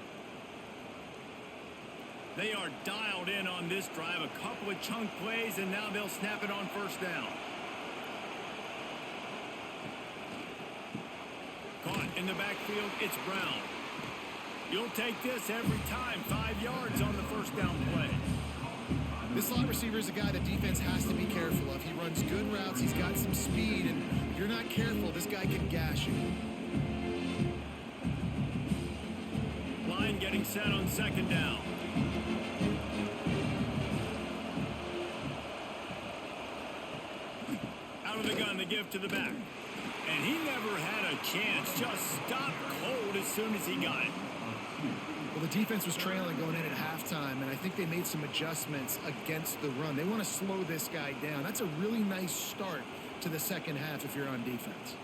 They are dialed in on this drive. A couple of chunk plays, and now they'll snap it on first down. Caught in the backfield, it's Brown. You'll take this every time. 5 yards on the first down play. This slot receiver is a guy the defense has to be careful of. He runs good routes. He's got some speed, and if you're not careful, this guy can gash you. Line getting set on second down. Out of the gun, the give to the back. And he never had a chance. Just stopped cold as soon as he got it. Well, the defense was trailing going in at halftime, and I think they made some adjustments against the run. They want to slow this guy down. That's a really nice start to the second half if you're on defense.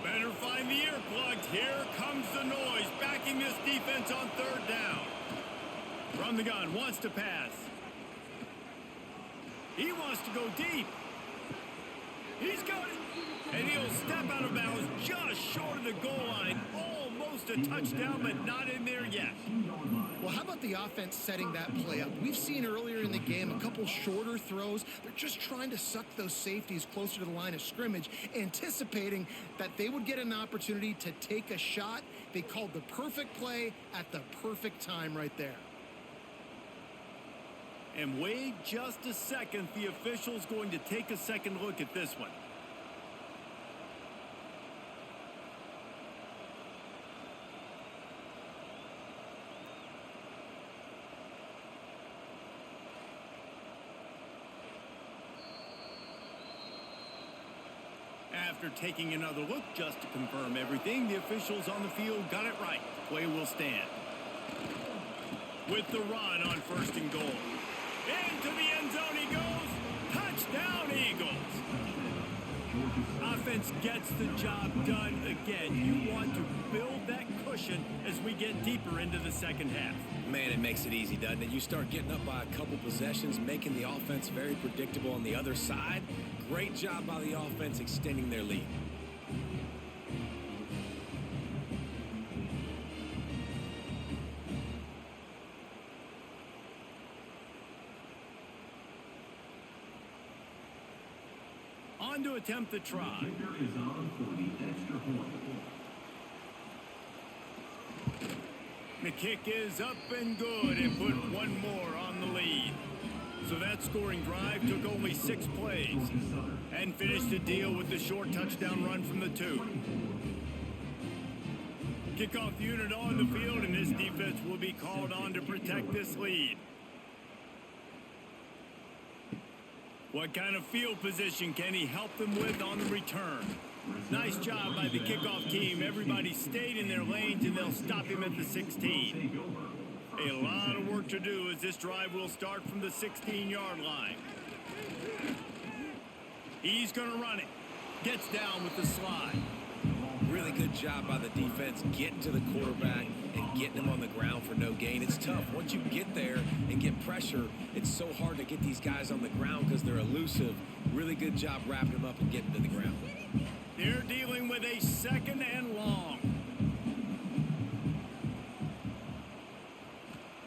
Better find the earplugs. Here comes the noise, backing this defense on third down. From the gun, wants to pass. He wants to go deep. He's got it. And he'll step out of bounds just short of the goal line. Almost a touchdown, but not in there yet. Well, how about the offense setting that play up? We've seen earlier in the game a couple shorter throws. They're just trying to suck those safeties closer to the line of scrimmage, anticipating that they would get an opportunity to take a shot. They called the perfect play at the perfect time right there. And wait just a second. The official's going to take a second look at this one. After taking another look just to confirm everything, the officials on the field got it right. Play will stand. With the run on first and goal. Into the end zone he goes. Touchdown, Eagles. Offense gets the job done again. You want to build that cushion as we get deeper into the second half. Man, it makes it easy, doesn't it? You start getting up by a couple possessions, making the offense very predictable on the other side. Great job by the offense extending their lead. On to attempt the try. The kick is up and good and put one more on the lead. So that scoring drive took only 6 plays and finished the deal with the short touchdown run from the 2. Kickoff unit on the field, and this defense will be called on to protect this lead. What kind of field position can he help them with on the return? Nice job by the kickoff team. Everybody stayed in their lanes, and they'll stop him at the 16. A lot of work to do as this drive will start from the 16-yard line. He's going to run it. Gets down with the slide. Really good job by the defense getting to the quarterback and getting him on the ground for no gain. It's tough. Once you get there and get pressure, it's so hard to get these guys on the ground because they're elusive. Really good job wrapping them up and getting to the ground. They're dealing with a second and long.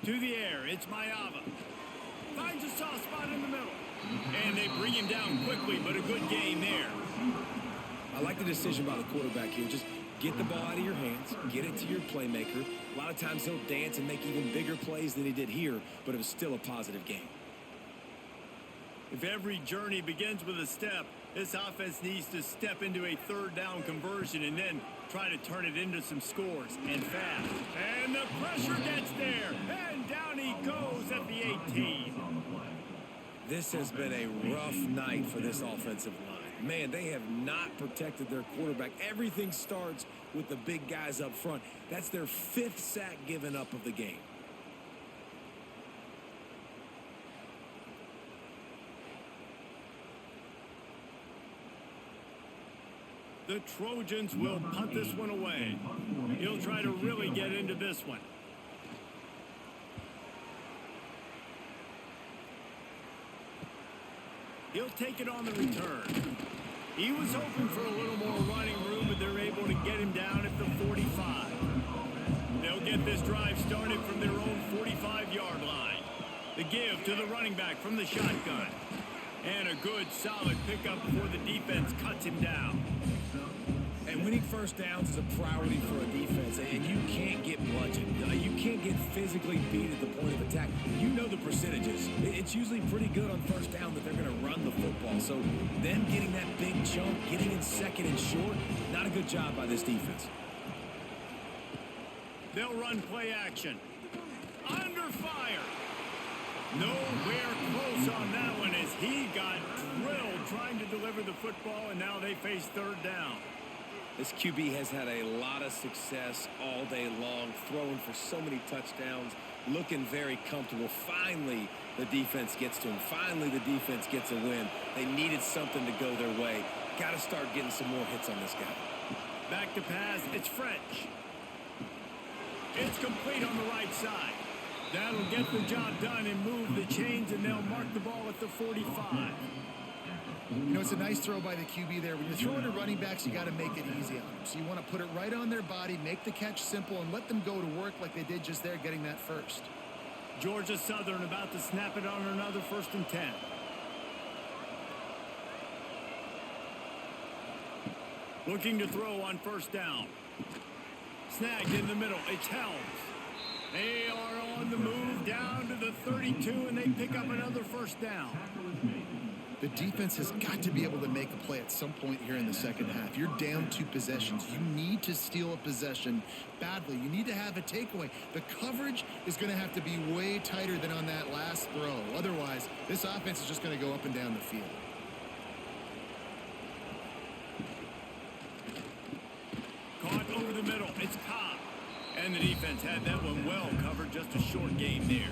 To the air, it's Mayava. Finds a soft spot in the middle. And they bring him down quickly, but a good gain there. I like the decision by the quarterback here. Just get the ball out of your hands, get it to your playmaker. A lot of times he'll dance and make even bigger plays than he did here, but it was still a positive game. If every journey begins with a step, this offense needs to step into a third down conversion and then try to turn it into some scores, and fast. And the pressure gets there, and down he goes at the 18. This has been a rough night for this offensive line. Man, they have not protected their quarterback. Everything starts with the big guys up front. That's their 5th sack given up of the game. The Trojans will punt this one away. He'll try to really get into this one. He'll take it on the return. He was hoping for a little more running room, but they're able to get him down at the 45. They'll get this drive started from their own 45-yard line. The give to the running back from the shotgun. And a good, solid pickup before the defense cuts him down. And winning first downs is a priority for a defense, and you can't get bludgeoned. You can't get physically beat at the point of attack. You know the percentages. It's usually pretty good on first down that they're going to run the football. So them getting that big chunk, getting in second and short, not a good job by this defense. They'll run play action. Under fire. Nowhere close on that one as he got drilled trying to deliver the football, and now they face third down. This QB has had a lot of success all day long, throwing for so many touchdowns, looking very comfortable. Finally, the defense gets to him. Finally, the defense gets a win. They needed something to go their way. Got to start getting some more hits on this guy. Back to pass. It's French. It's complete on the right side. That'll get the job done and move the chains, and they'll mark the ball at the 45. You know, it's a nice throw by the QB there. When you're throwing to running backs, you got to make it easy on them. So you want to put it right on their body, make the catch simple, and let them go to work like they did just there, getting that first. Georgia Southern about to snap it on another 1st and 10. Looking to throw on first down. Snagged in the middle. It's Helms. They are on the move down to the 32, and they pick up another first down. The defense has got to be able to make a play at some point here in the second half. You're down 2 possessions. You need to steal a possession badly. You need to have a takeaway. The coverage is going to have to be way tighter than on that last throw. Otherwise, this offense is just going to go up and down the field. Caught over the middle. It's Cobb. And the defense had that one well covered. Just a short game there.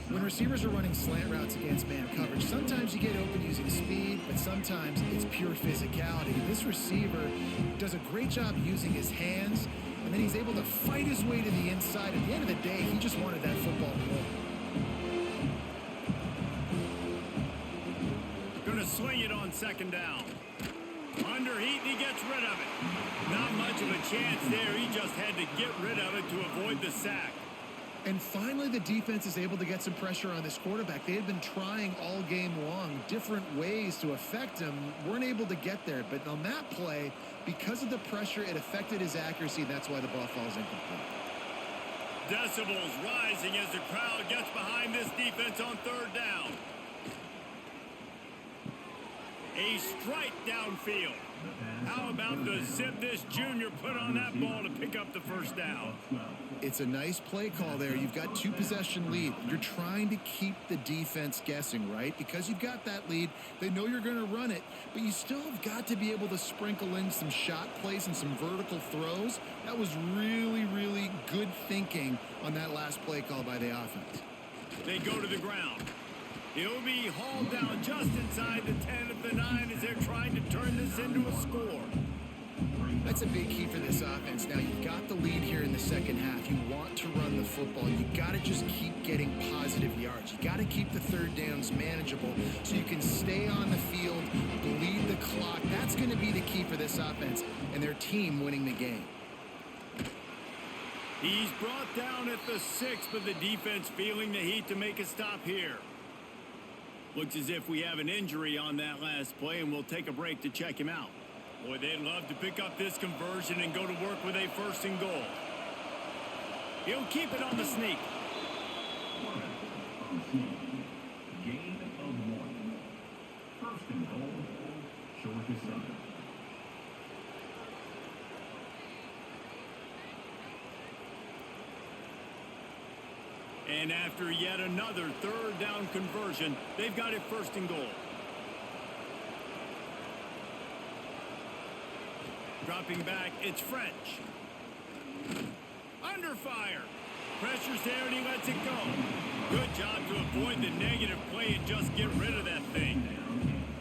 When receivers are running slant routes against man coverage, sometimes you get open using speed, but sometimes it's pure physicality. This receiver does a great job using his hands, and then he's able to fight his way to the inside. At the end of the day, he just wanted that football more. Gonna swing it on second down. Under heat, and he gets rid of it. Not much of a chance there. He just had to get rid of it to avoid the sack. And finally, the defense is able to get some pressure on this quarterback. They had been trying all game long different ways to affect him. Weren't able to get there. But on that play, because of the pressure, it affected his accuracy, and that's why the ball falls incomplete. Decibels rising as the crowd gets behind this defense on third down. A strike downfield. How about the zip this junior put on that ball to pick up the first down? It's a nice play call there. You've got 2 possession lead. You're trying to keep the defense guessing, right? Because you've got that lead, they know you're going to run it, but you still have got to be able to sprinkle in some shot plays and some vertical throws. That was really, really good thinking on that last play call by the offense. They go to the ground. He'll be hauled down just inside the 10 of the 9 as they're trying to turn this into a score. That's a big key for this offense. Now, you've got the lead here in the second half. You want to run the football. You got to just keep getting positive yards. You got to keep the third downs manageable so you can stay on the field, bleed the clock. That's going to be the key for this offense and their team winning the game. He's brought down at the 6, but the defense feeling the heat to make a stop here. Looks as if we have an injury on that last play, and we'll take a break to check him out. Boy, they'd love to pick up this conversion and go to work with a 1st and goal. He'll keep it on the sneak. Gain of 1. 1st and goal, Georgia Southern. And after yet another third down conversion, they've got it 1st and goal. Dropping back, it's French. Under fire. Pressure's there, and he lets it go. Good job to avoid the negative play and just get rid of that thing.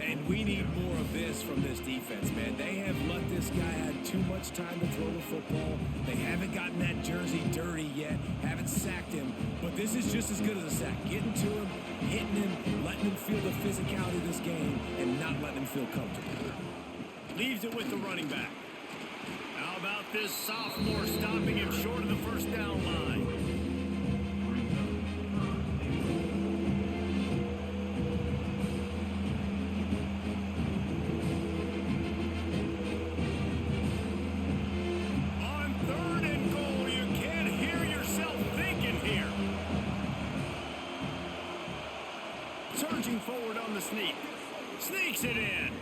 And And we need more of this from this defense, man. They have let this guy have too much time to throw the football. They haven't gotten that jersey dirty yet, haven't sacked him. But this is just as good as a sack. Getting to him, hitting him, letting him feel the physicality of this game, and not letting him feel comfortable. Leaves it with the running back. How about this sophomore stopping him short of the first down line? On 3rd and goal, you can't hear yourself thinking here. Surging forward on the sneak. Sneaks it in.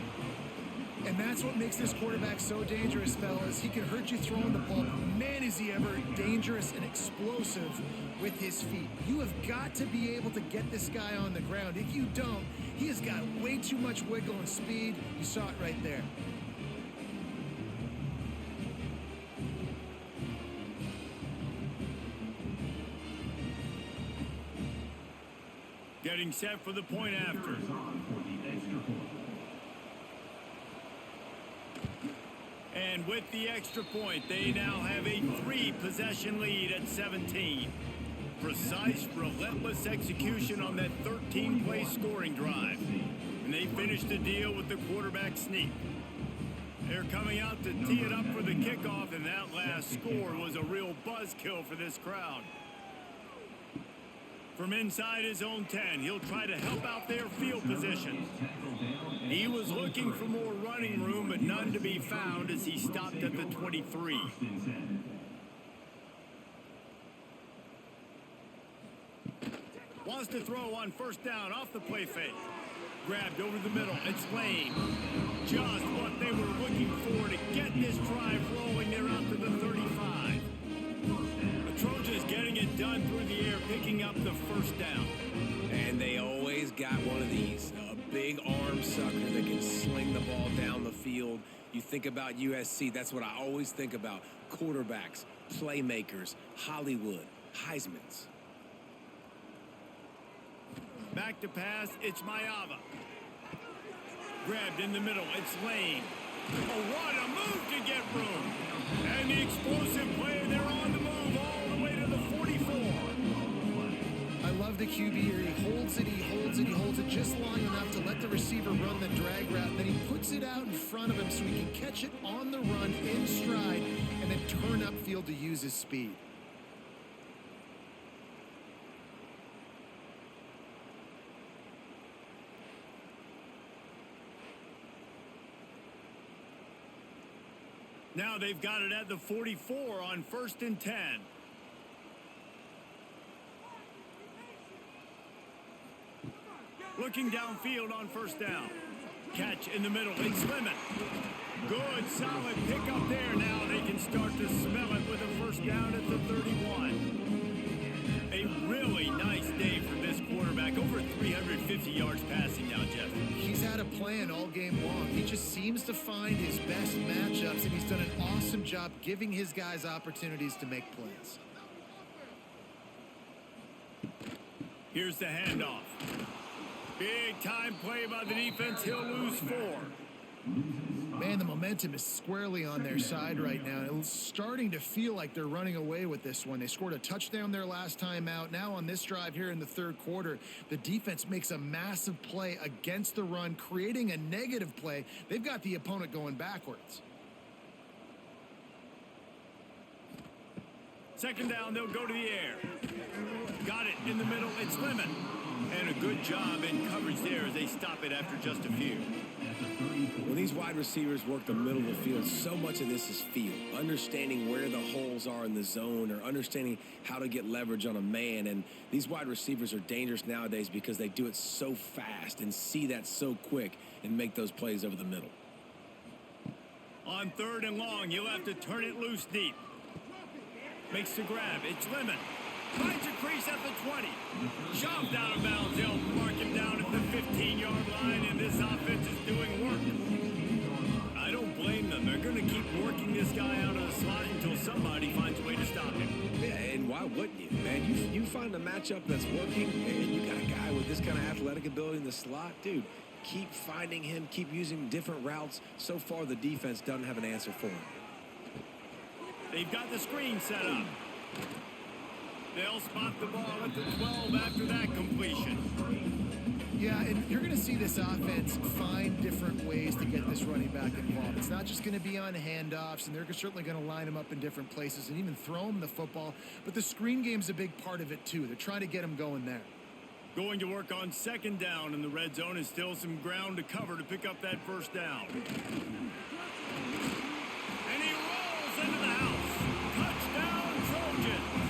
And that's what makes this quarterback so dangerous, fellas. He can hurt you throwing the ball. Man, is he ever dangerous and explosive with his feet. You have got to be able to get this guy on the ground. If you don't, he has got way too much wiggle and speed. You saw it right there. Getting set for the point after. And with the extra point, they now have a 3-possession lead at 17. Precise, relentless execution on that 13-play scoring drive. And they finish the deal with the quarterback sneak. They're coming out to tee it up for the kickoff, and that last score was a real buzzkill for this crowd. From inside his own 10, he'll try to help out their field position. He was looking for more running room, but none to be found as he stopped at the 23. Wants to throw on first down off the play fake. Grabbed over the middle. It's Lane. Just what they were looking for to get this drive rolling. They're out to the 35. The Trojans getting it done through the air, picking up the first down. And they always got one of these, a big arm sucker that can sling the ball down the field. You think about USC, that's what I always think about. Quarterbacks, playmakers, Hollywood, Heismans. Back to pass, it's Mayava. Grabbed in the middle, it's Lane. Oh, what a move to get room. And the explosive play, they're on the move all the way to the 44. I love the QB here. He holds it, he holds it, he holds it just long enough to let the receiver run the drag route. Then he puts it out in front of him so he can catch it on the run in stride and then turn upfield to use his speed. Now they've got it at the 44 on 1st and 10. Looking downfield on first down. Catch in the middle. It's Lemon. Good, solid pickup there. Now they can start to smell it with a first down at the 31. A really nice day for this quarterback. Over 350 yards passing now, Jeff. He's had a plan all game long. He just seems to find his best matchups, and he's done an awesome job giving his guys opportunities to make plays. Here's the handoff. Big time play by the defense. He'll lose 4. Man, the momentum is squarely on their side right now. It's starting to feel like they're running away with this one. They scored a touchdown their last time out. Now on this drive here in the 3rd quarter, the defense makes a massive play against the run, creating a negative play. They've got the opponent going backwards. 2nd down, they'll go to the air. Got it in the middle. It's Lemon. And a good job in coverage there as they stop it after just a few. When these wide receivers work the middle of the field, so much of this is feel. Understanding where the holes are in the zone or understanding how to get leverage on a man. And these wide receivers are dangerous nowadays because they do it so fast and see that so quick and make those plays over the middle. On 3rd and long, you'll have to turn it loose deep. Makes the grab. It's Lemon. Finds a crease at the 20. Shoved out of bounds. They'll mark him down at the 15-yard line, and this offense is doing work. I don't blame them. They're going to keep working this guy out of the slot until somebody finds a way to stop him. Yeah, and why wouldn't you, man? You find a matchup that's working, and you got a guy with this kind of athletic ability in the slot, dude. keep finding him, keep using different routes. So far, the defense doesn't have an answer for him. They've got the screen set up. They'll spot the ball at the 12 after that completion. Yeah, and you're going to see this offense find different ways to get this running back involved. It's not just going to be on handoffs, and they're certainly going to line him up in different places and even throw him the football. But the screen game's a big part of it, too. They're trying to get him going there. Going to work on second down in the red zone is still some ground to cover to pick up that first down. And he rolls into the house. Touchdown, Trojans.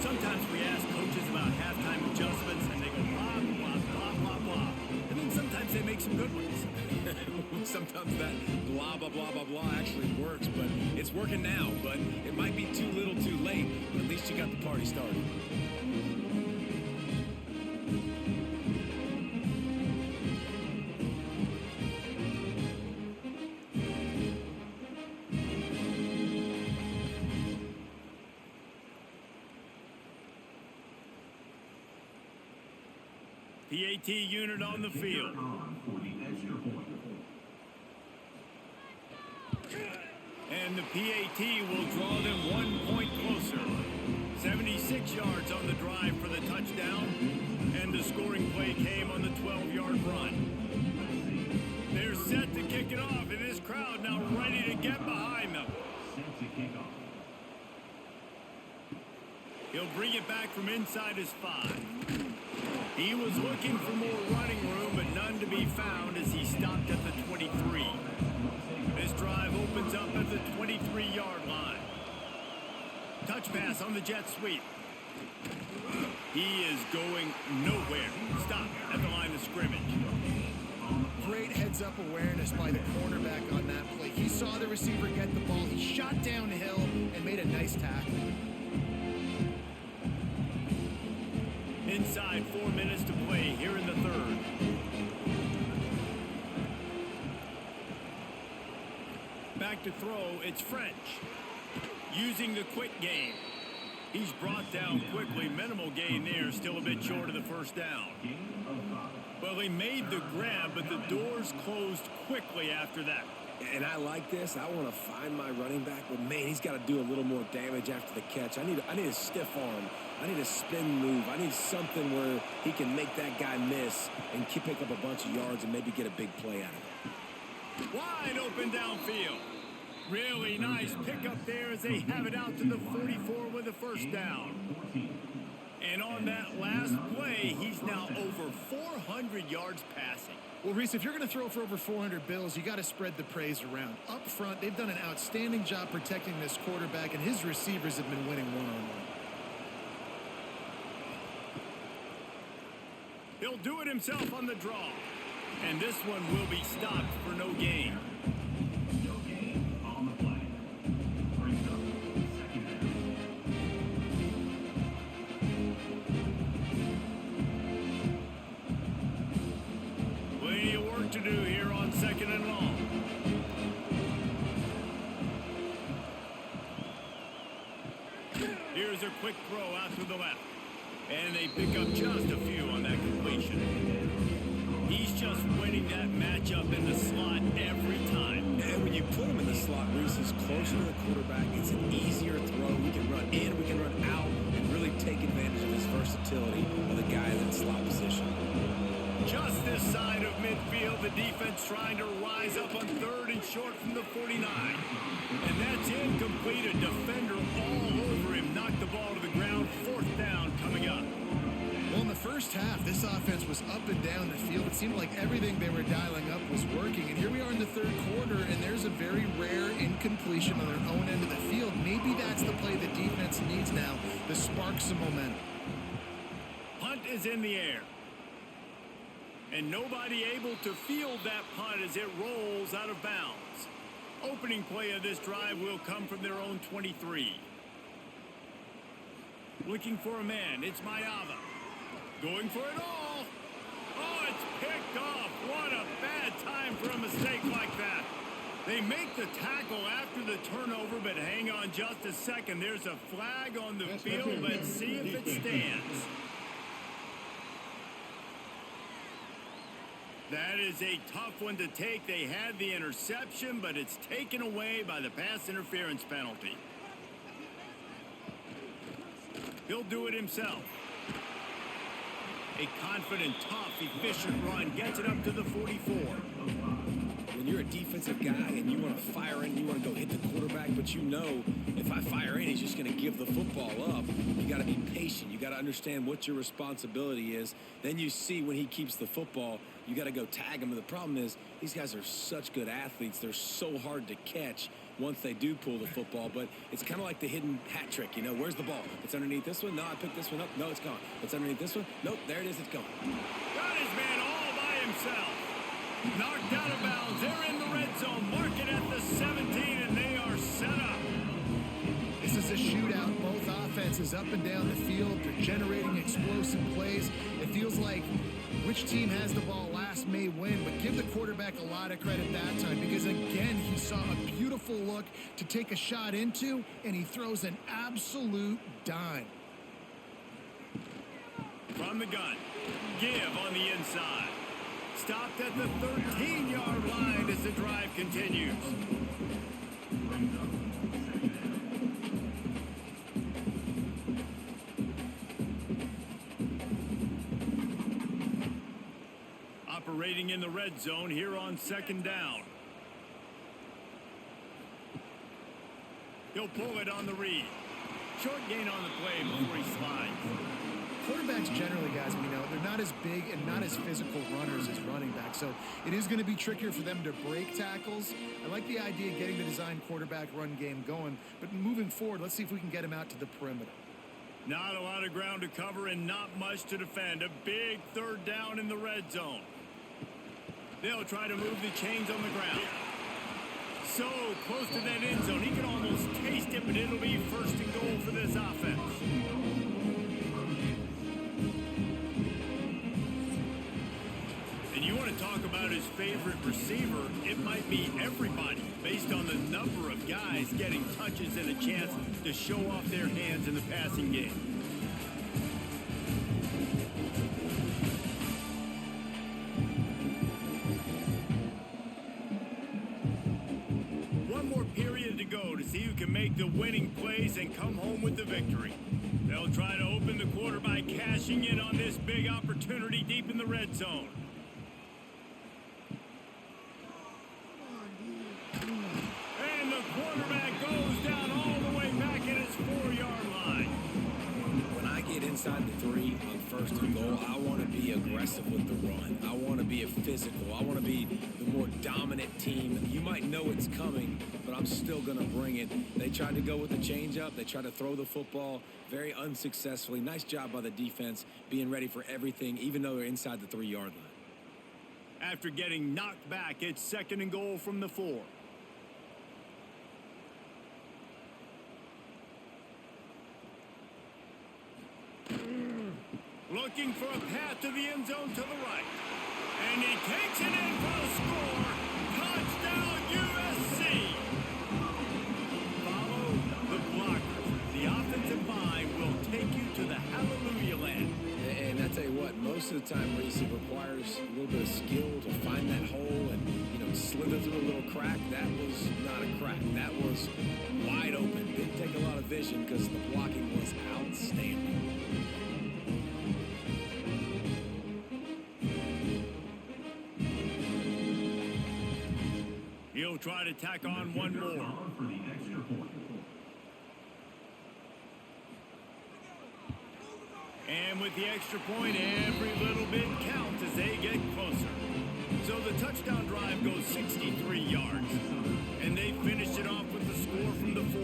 Sometimes we ask coaches about halftime adjustments, and they go blah, blah, blah, blah, blah. And then sometimes they make some good ones. Sometimes that blah, blah, blah, blah, blah actually works, but it's working now. But it might be too little too late. But at least you got the party started. PAT unit on the field. And the PAT will draw them 1 point closer. 76 yards on the drive for the touchdown. And the scoring play came on the 12-yard run. They're set to kick it off, and this crowd now ready to get behind them. He'll bring it back from inside his 5. He was looking for more running room, but none to be found as he stopped at the 23. This drive opens up at the 23-yard line. Touch pass on the jet sweep. He is going nowhere. Stop at the line of scrimmage. Great heads-up awareness by the cornerback on that play. He saw the receiver get the ball. He shot downhill and made a nice tackle. Inside 4 minutes to play here in the third. Back to throw, it's French. Using the quick game. He's brought down quickly. Minimal gain there, still a bit short of the first down. Well, he made the grab, but the doors closed quickly after that. And I like this. I want to find my running back, but man, he's got to do a little more damage after the catch. I need a stiff arm. I need a spin move. I need something where he can make that guy miss and pick up a bunch of yards and maybe get a big play out of it. Wide open downfield. Really nice pickup there as they have it out to the 44 with the first down. And on that last play, he's now over 400 yards passing. Well, Reese, if you're going to throw for over 400 bills, you got to spread the praise around. Up front, they've done an outstanding job protecting this quarterback, and his receivers have been winning one-on-one. He'll do it himself on the draw. And this one will be stopped for no gain. No gain on the play. Brings up second down. Plenty of work to do here on second and long. Here's a quick throw out to the left. And they pick up just a few on that completion. He's just winning that matchup in the slot every time. And when you put him in the slot, Reese is closer to the quarterback. It's an easier throw. We can run in, we can run out, and really take advantage of his versatility of the guy in that slot position. Just this side of midfield, the defense trying to rise up on third and short from the 49. And that's incomplete. A defender all over him. Knocked the ball to the ground. Fourth down coming up. Well, in the first half, this offense was up and down the field. It seemed like everything they were dialing up was working. And here we are in the third quarter, and there's a very rare incompletion on their own end of the field. Maybe that's the play the defense needs now to spark some momentum. Punt is in the air. And nobody able to field that punt as it rolls out of bounds. Opening play of this drive will come from their own 23. Looking for a man. It's Mayava. Going for it all. Oh, it's picked off. What a bad time for a mistake like that. They make the tackle after the turnover, but hang on just a second. There's a flag on the field. Let's see if it stands. That is a tough one to take. They had the interception, but it's taken away by the pass interference penalty. He'll do it himself. A confident, tough, efficient run gets it up to the 44. When you're a defensive guy and you want to fire in, you want to go hit the quarterback, but you know if I fire in, he's just going to give the football up. You got to be patient. You got to understand what your responsibility is. Then you see when he keeps the football, you got to go tag him. And the problem is these guys are such good athletes. They're so hard to catch once they do pull the football. But it's kind of like the hidden hat trick. You know, where's the ball? It's underneath this one. No, I picked this one up. No, it's gone. It's underneath this one. Nope, there it is. It's gone. Got his man all by himself. Knocked out of bounds. They're in the red zone. Mark it at the 17, and they are set up. This is a shootout. Both offenses up and down the field. They're generating explosive plays. It feels like which team has the ball last may win, but give the quarterback a lot of credit that time because, again, he saw a beautiful look to take a shot into, and he throws an absolute dime. From the gun. Give on the inside. Stopped at the 13-yard line as the drive continues. Operating in the red zone here on second down. He'll pull it on the read. Short gain on the play before he slides. Quarterbacks generally, guys, we know, they're not as big and not as physical runners as running backs, so it is going to be trickier for them to break tackles. I like the idea of getting the design quarterback run game going, but moving forward, let's see if we can get him out to the perimeter. Not a lot of ground to cover and not much to defend. A big third down in the red zone. They'll try to move the chains on the ground. So close to that end zone, he can almost taste it, but it'll be first and goal for this offense. And you want to talk about his favorite receiver, it might be everybody based on the number of guys getting touches and a chance to show off their hands in the passing game. One more period to go to see who can make the winning plays and come home with the victory. They'll try to open the quarter by cashing in on this big opportunity deep in the red zone. And the quarterback goes down all the way back at his 4-yard line. When I get inside the 3 on first and goal, I want to be aggressive with the run. I want to be a physical. I want to be the more dominant team. You might know it's coming, but I'm still going to bring it. They tried to go with the changeup. They tried to throw the football very unsuccessfully. Nice job by the defense being ready for everything, even though they're inside the 3-yard line. After getting knocked back, it's second and goal from the 4. Looking for a path to the end zone to the right. And he takes it in for a score. Touchdown, USC. Follow the blockers. The offensive line will take you to the hallelujah land. And I tell you what, most of the time, Reese, it requires a little bit of skill to find that hole and, you know, slither through a little crack. That was not a crack. That was wide open. Didn't take a lot of vision because the blocking was outstanding. He'll try to tack on one more. For the extra point. And with the extra point, every little bit counts as they get closer. So the touchdown drive goes 63 yards. And they finished it off with the score from the 4.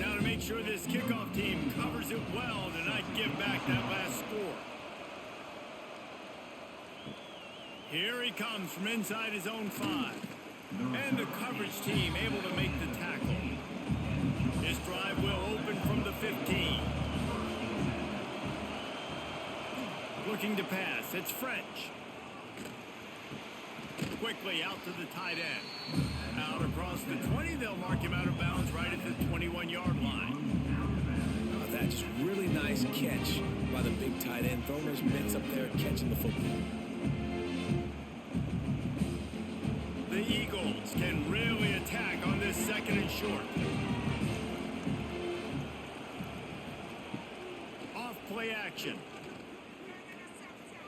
Now to make sure this kickoff team covers it well to not give back that last score. Here he comes from inside his own 5. And the coverage team able to make the tackle. This drive will open from the 15. Looking to pass, it's French. Quickly out to the tight end. Out across the 20, they'll mark him out of bounds right at the 21-yard line. That's really nice Nice catch by the big tight end, throwing his mitts up there, catching the football. The Eagles can really attack on this second and short. Off play action.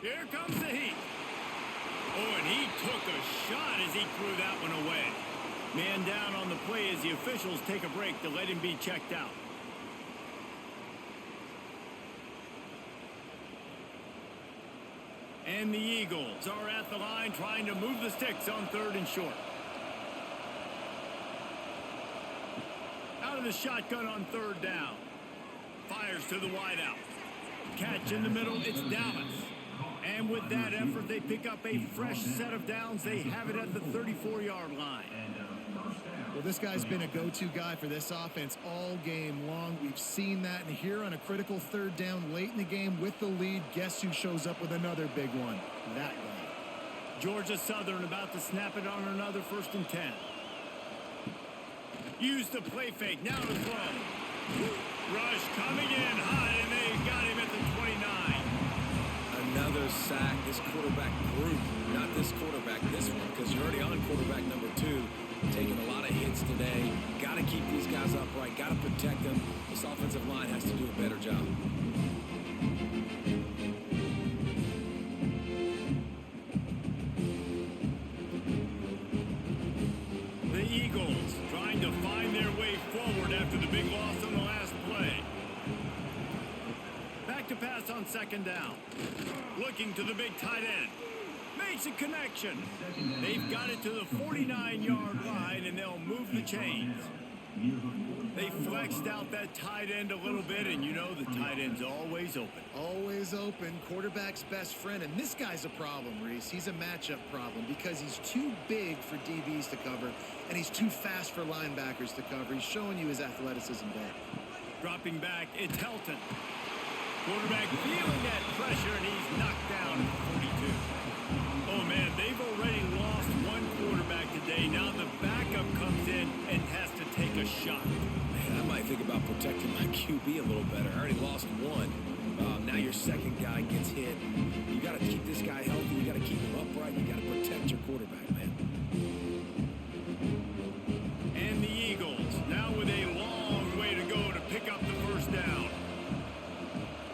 Here comes the heat. Oh, and he took a shot as he threw that one away. Man down on the play as the officials take a break to let him be checked out. And the Eagles are at the line trying to move the sticks on third and short. Out of the shotgun on third down. Fires to the wideout. Catch in the middle, it's Dallas. And with that effort, they pick up a fresh set of downs. They have it at the 34-yard line. Well, this guy's been a go-to guy for this offense all game long. We've seen that, and here on a critical third down late in the game with the lead, guess who shows up with another big one? That guy. Georgia Southern about to snap it on another 1st and 10. Use the play fake, now to throw. Rush coming in hot, and they got him at the 29. Another sack. This quarterback group, not this quarterback, this one, because you're already on quarterback number 2. Taking a lot of hits today. Got to keep these guys upright. Got to protect them. This offensive line has to do a better job. The Eagles trying to find their way forward after the big loss on the last play. Back to pass on 2nd down. Looking to the big tight end. Makes a connection. They've got it to the 49-yard line, and they'll move the chains. They flexed out that tight end a little bit, and you know the tight end's always open. Always open, quarterback's best friend, and this guy's a problem, Reese. He's a matchup problem because he's too big for DBs to cover, and he's too fast for linebackers to cover. He's showing you his athleticism there. Dropping back, it's Helton. Quarterback feeling that pressure, and he's knocked down at 42. Oh, man, they've already lost one quarterback today. Now the backup comes in and has to take a shot. Man, I might think about protecting my QB a little better. I already lost one. Now your second guy gets hit. You got to keep this guy healthy. You got to keep him upright. You got to protect your quarterback, man. And the Eagles now with a long way to go to pick up the 1st down.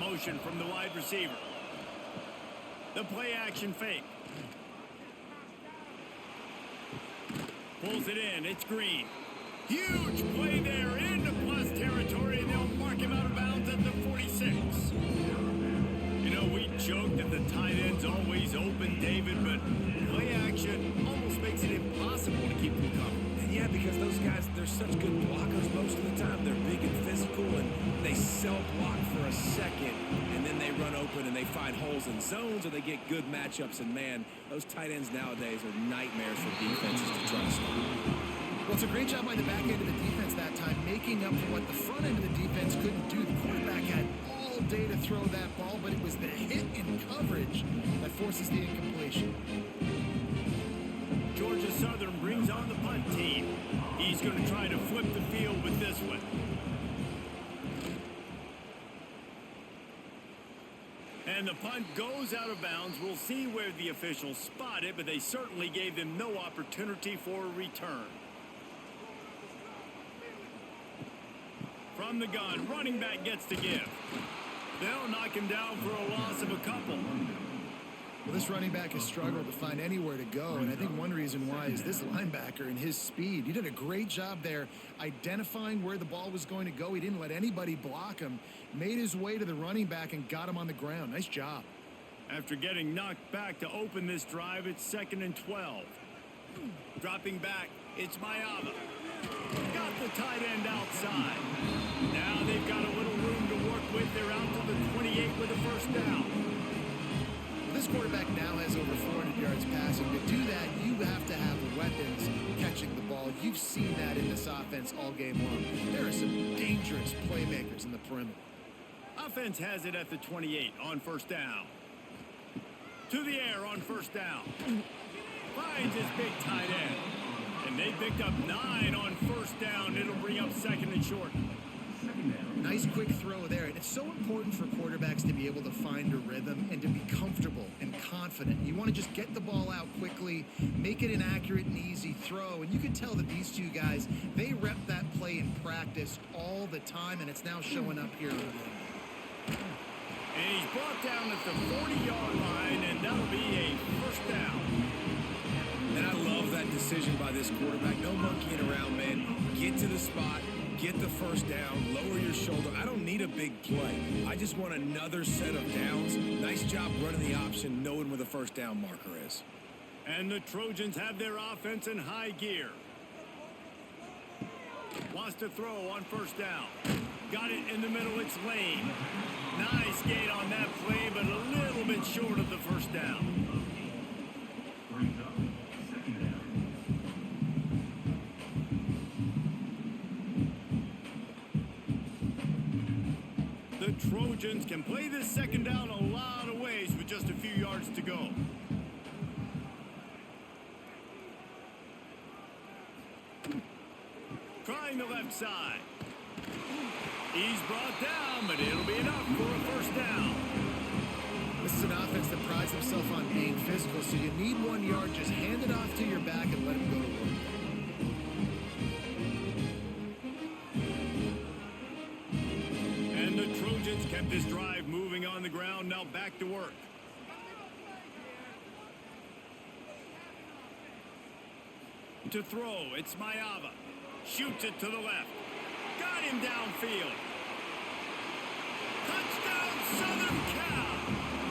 Motion from the wide receiver. The play action fake. Pulls it in. It's Green. Huge play there into plus territory, and they'll mark him out of bounds at the 46. You know, we joke that the tight end's always open, David, but play action almost makes it impossible to keep them covered. And yeah, because those guys, they're such good blockers most of the time. They're big and physical, and they self-block for a second, and then they run open and they find holes in zones, or they get good matchups. And, man, those tight ends nowadays are nightmares for defenses to try to stop. Well, it's a great job by the back end of the defense that time, making up for what the front end of the defense couldn't do. The quarterback had all day to throw that ball, but it was the hit in coverage that forces the incompletion. Georgia Southern brings on the punt team. He's going to try to flip the field with this one. And the punt goes out of bounds. We'll see where the officials spot it, but they certainly gave them no opportunity for a return. From the gun, running back gets to give. They'll knock him down for a loss of a couple. Well, this running back has struggled to find anywhere to go, and I think one reason why is this linebacker and his speed. He did a great job there identifying where the ball was going to go. He didn't let anybody block him, made his way to the running back and got him on the ground. Nice job. After getting knocked back to open this drive, it's 2nd and 12. Dropping back, it's Mayava. Got the tight end outside. Now they've got a little room to work with. They're out to the 28 with a 1st down. Well, this quarterback now has over 400 yards passing. To do that, you have to have weapons catching the ball. You've seen that in this offense all game long. There are some dangerous playmakers in the perimeter. Offense has it at the 28 on 1st down. To the air on 1st down. Finds his big tight end. And they picked up 9 on 1st down. It'll bring up 2nd and short. Nice quick throw there. And it's so important for quarterbacks to be able to find a rhythm and to be comfortable and confident. You want to just get the ball out quickly, make it an accurate and easy throw. And you can tell that these two guys, they rep that play in practice all the time, and it's now showing up here in the game. And he's brought down at the 40-yard line, and that'll be a first down. And I love that decision by this quarterback. No monkeying around, man. Get to the spot, get the first down, lower your shoulder. I don't need a big play. I just want another set of downs. Nice job running the option, knowing where the first down marker is. And the Trojans have their offense in high gear. Wants to throw on first down. Got it in the middle, it's Lane. Nice gain on that play, but a little bit short of the first down. Brings up second down. The Trojans can play this second down a lot of ways with just a few yards to go. Trying the left side. He's brought down, but it'll be enough for a first down. This is an offense that prides himself on being physical, so you need 1 yard. Just hand it off to your back and let him go to work. And the Trojans kept this drive moving on the ground. Now back to work. To throw, it's Mayava. Shoots it to the left. Got him downfield. Touchdown, Southern Cal.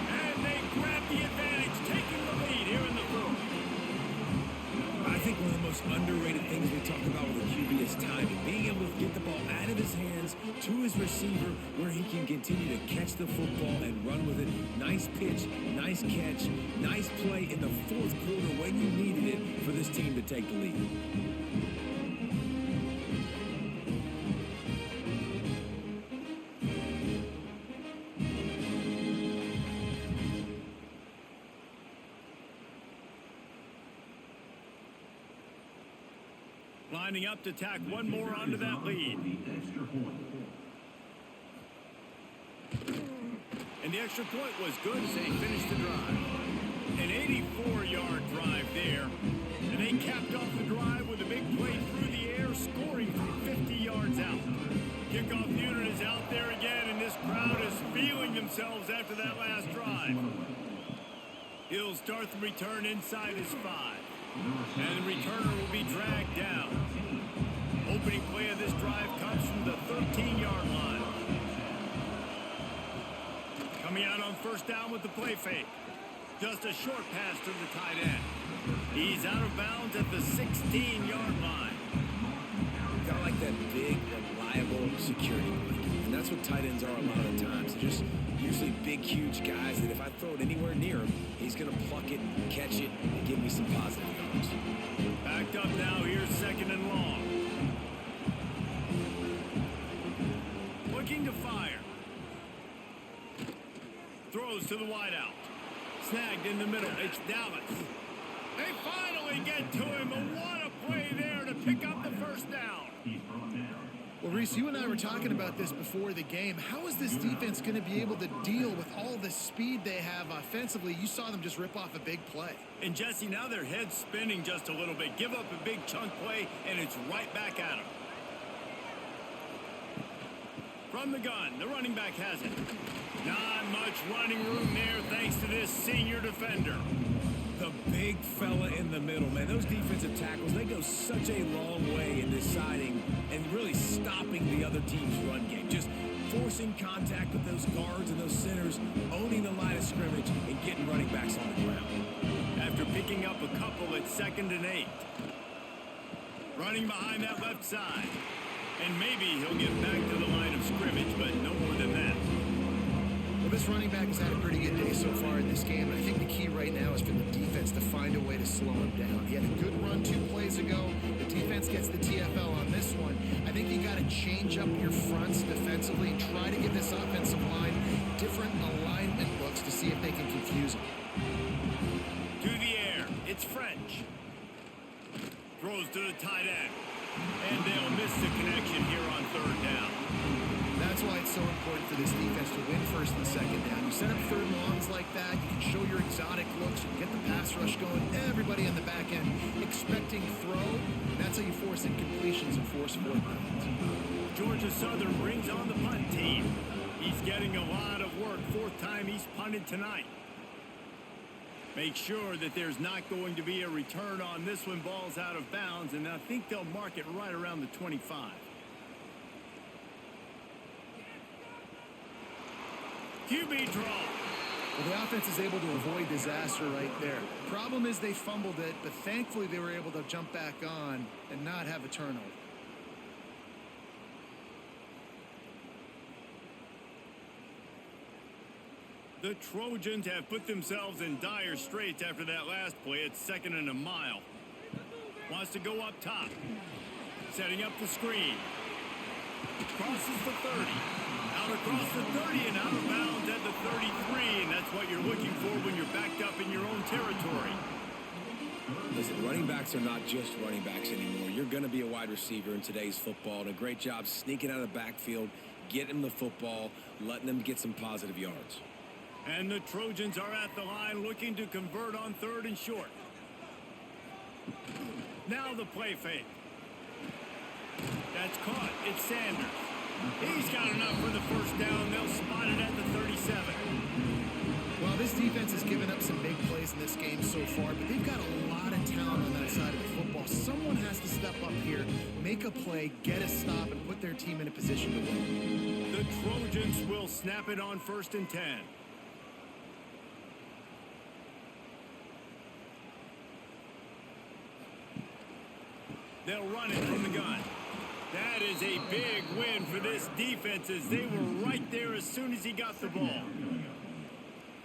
And they grab the advantage, taking the lead here in the fourth. I think one of the most underrated things we talk about with a QB is timing. Being able to get the ball out of his hands to his receiver where he can continue to catch the football and run with it. Nice pitch, nice catch, nice play in the fourth quarter when you needed it for this team to take the lead. Lining up to tack one more onto that lead. The extra point. And the extra point was good as they finished the drive. An 84-yard drive there. And they capped off the drive with a big play through the air, scoring from 50 yards out. Kickoff unit is out there again, and this crowd is feeling themselves after that last drive. He'll start the return inside his 5. And the returner will be dragged down. Opening play of this drive comes from the 13-yard line. Coming out on first down with the play fake. Just a short pass to the tight end. He's out of bounds at the 16-yard line. Got like that big, reliable security blanket. And that's what tight ends are a lot of times. They're just usually big, huge guys that if I throw it anywhere near him, he's going to pluck it, catch it, and give me some positive yards. Backed up now, here's second and long. Looking to fire. Throws to the wideout. Snagged in the middle, it's Dallas. They finally get to him, and what a play there to pick up the first down. He's brought down. Well, Reese, you and I were talking about this before the game. How is this defense going to be able to deal with all the speed they have offensively? You saw them just rip off a big play. And Jesse, now their head's spinning just a little bit. Give up a big chunk play, and it's right back at them. From the gun, the running back has it. Not much running room there thanks to this senior defender. The big fella in the middle, man. Those defensive tackles, they go such a long way in deciding and really stopping the other team's run game. Just forcing contact with those guards and those centers, owning the line of scrimmage, and getting running backs on the ground. After picking up a couple at 2nd and 8. Running behind that left side. And maybe he'll get back to the line of scrimmage, but no more than that. Well, this running back has had a pretty good day so far in this game, and I think the key right now is for the defense to find a way to slow him down. He had a good run 2 plays ago. The defense gets the TFL on this one. I think you got to change up your fronts defensively and try to give this offensive line different alignment looks to see if they can confuse him. To the air, it's French. Throws to the tight end. And they'll miss the connection here on third down. That's why it's so important for this defense to win first and second down. You set up third longs like that, you can show your exotic looks, you can get the pass rush going, everybody on the back end expecting throw. That's how you force incompletions and force fourth downs. Georgia Southern brings on the punt team. He's getting a lot of work. Fourth time he's punted tonight. Make sure that there's not going to be a return on this one. Ball's out of bounds, and I think they'll mark it right around the 25. QB draw. Well, the offense is able to avoid disaster right there. Problem is they fumbled it, but thankfully they were able to jump back on and not have a turnover. The Trojans have put themselves in dire straits after that last play. It's 2nd and a mile. Wants to go up top. Setting up the screen. Crosses the 30. Out across the 30 and out of bounds at the 33. And that's what you're looking for when you're backed up in your own territory. Listen, running backs are not just running backs anymore. You're going to be a wide receiver in today's football. And a great job sneaking out of the backfield, getting them the football, letting them get some positive yards. And the Trojans are at the line looking to convert on 3rd and short. Now the play fake. That's caught. It's Sanders. He's got enough for the first down. They'll spot it at the 37. Well, this defense has given up some big plays in this game so far, but they've got a lot of talent on that side of the football. Someone has to step up here, make a play, get a stop, and put their team in a position to win. The Trojans will snap it on 1st and 10. They'll run it from the gun. That is a big win for this defense as they were right there as soon as he got the ball.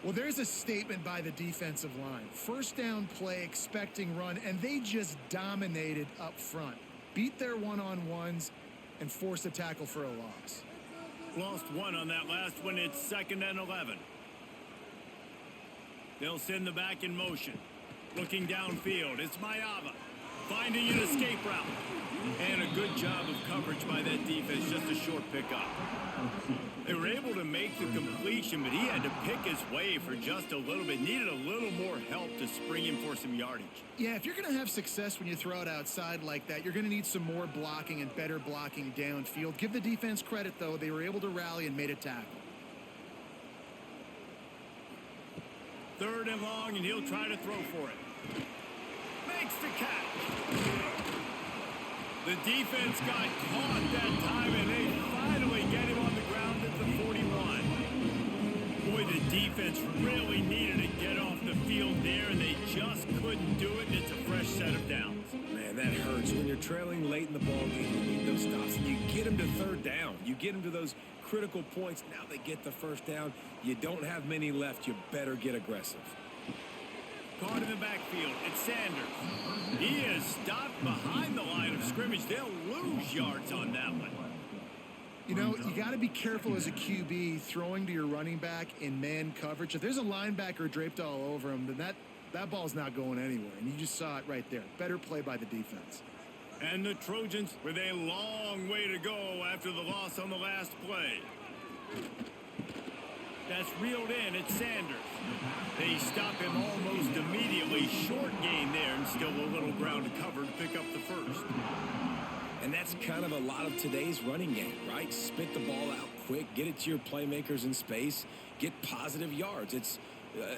Well, there's a statement by the defensive line. First down play, expecting run, and they just dominated up front. Beat their one-on-ones and forced a tackle for a loss. Lost one on that last one. It's 2nd and 11. They'll send the back in motion. Looking downfield, it's Mayava. Finding an escape route. And a good job of coverage by that defense. Just a short pickup. They were able to make the completion, but he had to pick his way for just a little bit. Needed a little more help to spring him for some yardage. Yeah, if you're going to have success when you throw it outside like that, you're going to need some more blocking and better blocking downfield. Give the defense credit, though. They were able to rally and made a tackle. 3rd and long, and he'll try to throw for it. Makes the catch. The defense got caught that time, and they finally get him on the ground at the 41. Boy, the defense really needed to get off the field there, and they just couldn't do it, and it's a fresh set of downs. Man, that hurts. When you're trailing late in the ball game, you need those stops, and you get them to 3rd down. You get them to those critical points. Now they get the first down. You don't have many left. You better get aggressive. Caught in the backfield. It's Sanders. He is stopped behind the line of scrimmage. They'll lose yards on that one. You know, you got to be careful as a QB throwing to your running back in man coverage. If there's a linebacker draped all over him, then that ball's not going anywhere. And you just saw it right there. Better play by the defense. And the Trojans with a long way to go after the loss on the last play. That's reeled in. It's Sanders. They stop him almost immediately. Short gain there, and still a little ground to cover to pick up the first. And that's kind of a lot of today's running game, right? Spit the ball out quick, get it to your playmakers in space, get positive yards. It's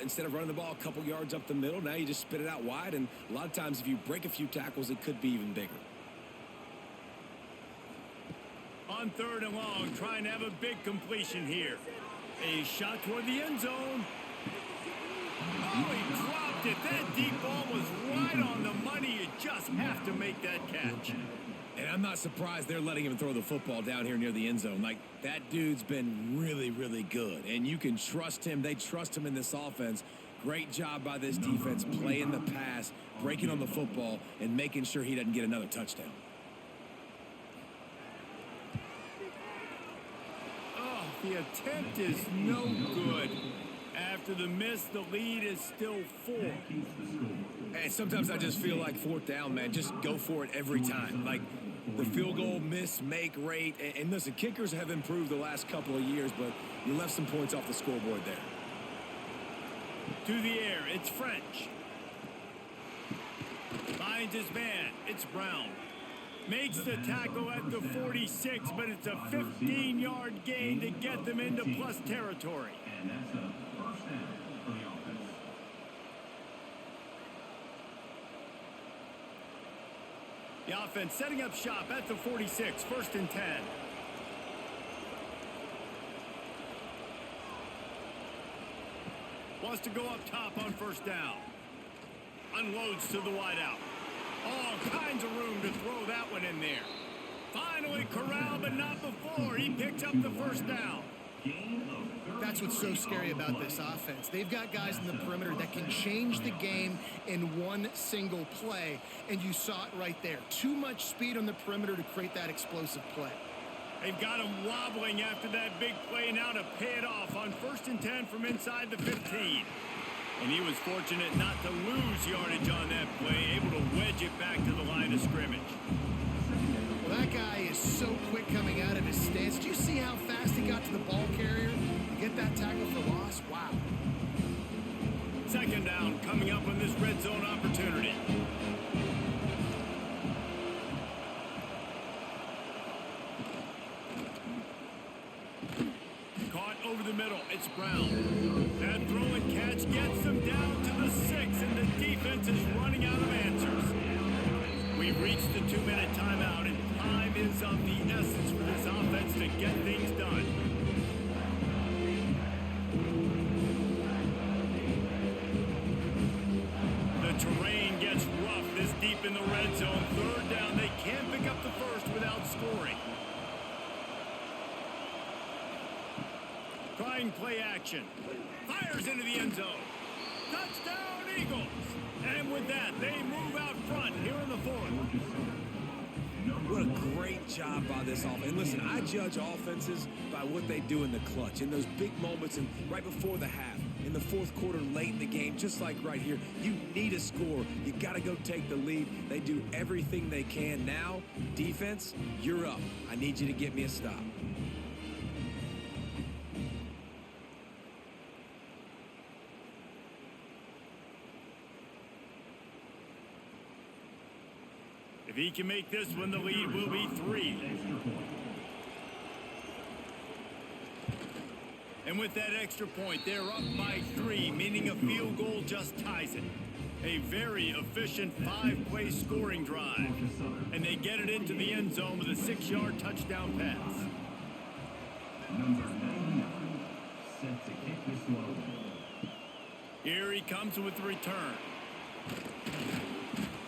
instead of running the ball a couple yards up the middle, now you just spit it out wide, and a lot of times if you break a few tackles, it could be even bigger. On 3rd and long, trying to have a big completion here. A shot toward the end zone. Oh, he dropped it. That deep ball was right on the money. You just have to make that catch. And I'm not surprised they're letting him throw the football down here near the end zone. Like, that dude's been really, really good. And you can trust him. They trust him in this offense. Great job by this defense playing the pass, breaking on the football, and making sure he doesn't get another touchdown. Oh, the attempt is no good. After the miss, the lead is still 4. And sometimes I just feel like 4th down, man. Just go for it every time. Like, the field goal miss-make rate. And listen, kickers have improved the last couple of years, but you left some points off the scoreboard there. To the air, it's French. Finds his man, it's Brown. Makes the tackle at the 46, but it's a 15-yard gain to get them into plus territory. And that's a first down for the offense. The offense setting up shop at the 46, 1st and 10. Wants to go up top on 1st down. Unloads to the wideout. All kinds of room to throw that one in there. Finally corralled, but not before. He picks up the 1st down. That's what's so scary about this offense. They've got guys in the perimeter that can change the game in one single play, and you saw it right there. Too much speed on the perimeter to create that explosive play. They've got him wobbling after that big play now to pay it off on 1st and 10 from inside the 15. And he was fortunate not to lose yardage on that play, able to wedge it back to the line of scrimmage. Well, that guy is so quick coming out of his stance. Did you see how fast he got to the ball carrier to get that tackle for loss? Wow. 2nd down coming up on this red zone opportunity. Caught over the middle, it's Brown. That throw and catch gets them down to the 6, and the defense is running out of answers. We've reached the 2-minute timeout, and time is of the essence for this offense to get things done. The terrain gets rough this deep in the red zone. 3rd down, they can't pick up the 1st without scoring. Trying play action. Fires into the end zone. Touchdown, Eagles. And with that, they move out front here in the 4th. What a great job by this offense. And listen, I judge offenses by what they do in the clutch, in those big moments and right before the half, in the 4th quarter, late in the game, just like right here. You need a score. You got to go take the lead. They do everything they can. Now, defense, you're up. I need you to get me a stop. If he can make this one, the lead will be 3. And with that extra point, they're up by 3, meaning a field goal just ties it. A very efficient 5-play scoring drive. And they get it into the end zone with a 6-yard touchdown pass. Number 99, set to kick this one. Here he comes with the return.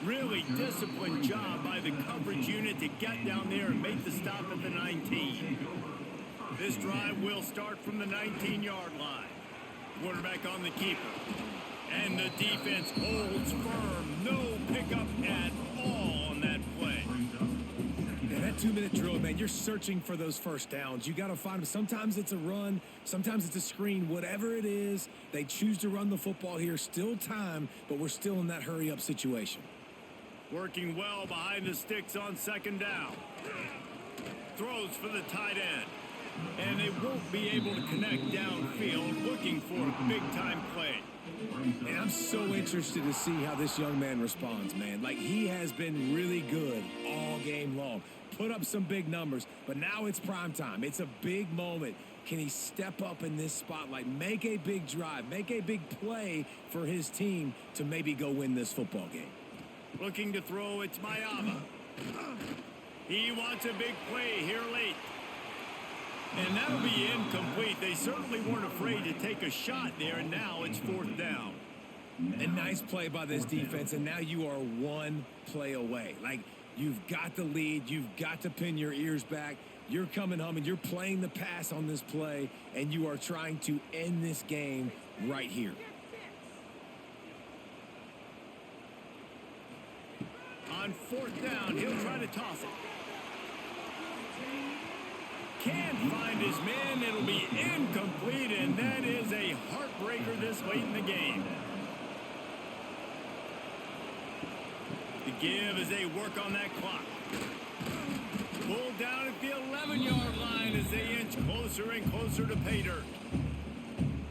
Really disciplined job by the coverage unit to get down there and make the stop at the 19. This drive will start from the 19-yard line. Quarterback on the keeper. And the defense holds firm. No pickup at all on that play. Yeah, that 2-minute drill, man, you're searching for those 1st downs. You got to find them. Sometimes it's a run. Sometimes it's a screen. Whatever it is, they choose to run the football here. Still time, but we're still in that hurry-up situation. Working well behind the sticks on 2nd down. Throws for the tight end. And they won't be able to connect downfield, looking for a big-time play. And I'm so interested to see how this young man responds, man. Like, he has been really good all game long. Put up some big numbers, but now it's prime time. It's a big moment. Can he step up in this spotlight, make a big drive, make a big play for his team to maybe go win this football game? Looking to throw, it's Mayava. He wants a big play here late. And that'll be incomplete. They certainly weren't afraid to take a shot there, and now it's 4th down. A nice play by this defense, and now you are 1 play away. Like, you've got the lead. You've got to pin your ears back. You're coming home, and you're playing the pass on this play, and you are trying to end this game right here. On 4th down, he'll try to toss it. Can't find his man. It'll be incomplete, and that is a heartbreaker this late in the game. The give as they work on that clock. Pulled down at the 11-yard line as they inch closer and closer to pay dirt.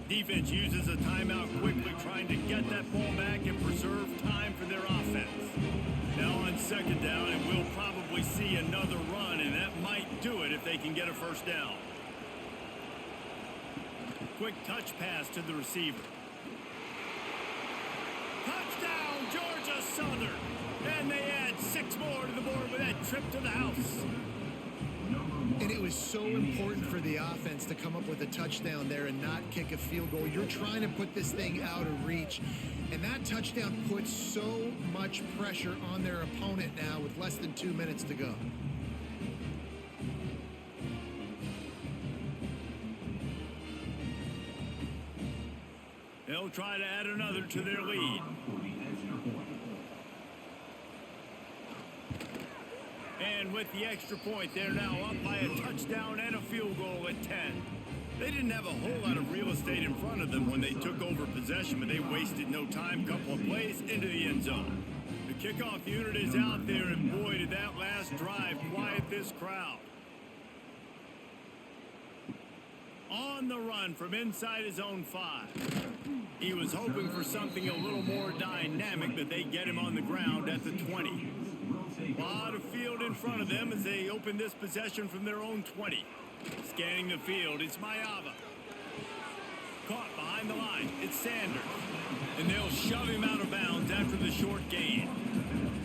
Defense uses a timeout quickly, trying to get that ball back and preserve time for their offense. Now on second down, and we'll probably see another run, and that might do it if they can get a first down. Quick touch pass to the receiver. Touchdown, Georgia Southern! And they add 6 more to the board with that trip to the house. And it was so important for the offense to come up with a touchdown there and not kick a field goal. You're trying to put this thing out of reach. And that touchdown puts so much pressure on their opponent now with less than 2 minutes to go. They'll try to add another to their lead. And with the extra point, they're now up by a touchdown and a field goal at 10. They didn't have a whole lot of real estate in front of them when they took over possession, but they wasted no time. Couple of plays into the end zone. The kickoff unit is out there, and boy, did that last drive quiet this crowd. On the run from inside his own 5. He was hoping for something a little more dynamic, but they get him on the ground at the 20. A lot of field in front of them as they open this possession from their own 20. Scanning the field, it's Mayava. Caught behind the line, it's Sanders. And they'll shove him out of bounds after the short gain.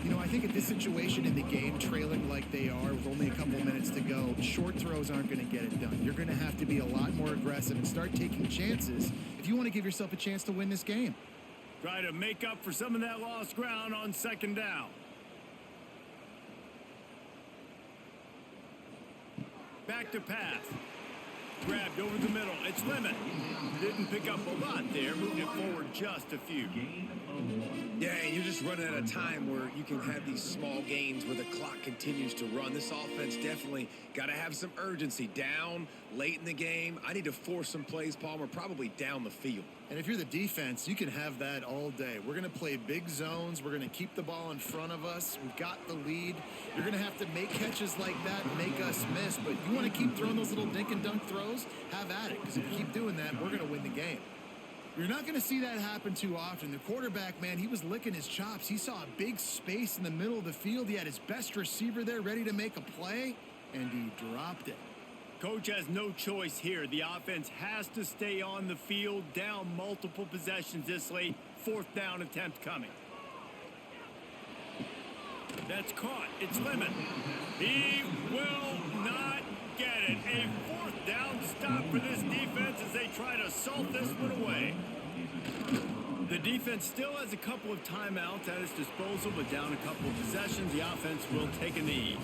You know, I think at this situation in the game, trailing like they are with only a couple minutes to go, short throws aren't going to get it done. You're going to have to be a lot more aggressive and start taking chances if you want to give yourself a chance to win this game. Try to make up for some of that lost ground on second down. Back to pass. Grabbed over the middle. It's Lemon. Didn't pick up a lot there. Moved it forward just a few. Yeah, and you're just running out of time where you can have these small gains where the clock continues to run. This offense definitely got to have some urgency. Down late in the game. I need to force some plays, Palmer, probably down the field. And if you're the defense, you can have that all day. We're going to play big zones. We're going to keep the ball in front of us. We've got the lead. You're going to have to make catches like that and make us miss. But you want to keep throwing those little dink and dunk throws? Have at it. Because if you keep doing that, we're going to win the game. You're not going to see that happen too often. The quarterback, man, he was licking his chops. He saw a big space in the middle of the field. He had his best receiver there ready to make a play, and he dropped it. Coach has no choice here. The offense has to stay on the field, down multiple possessions this late. 4th down attempt coming. That's caught. It's Lemon. He will not get it. A 4th down stop for this defense as they try to salt this one away. The defense still has a couple of timeouts at its disposal, but down a couple of possessions, the offense will take a knee.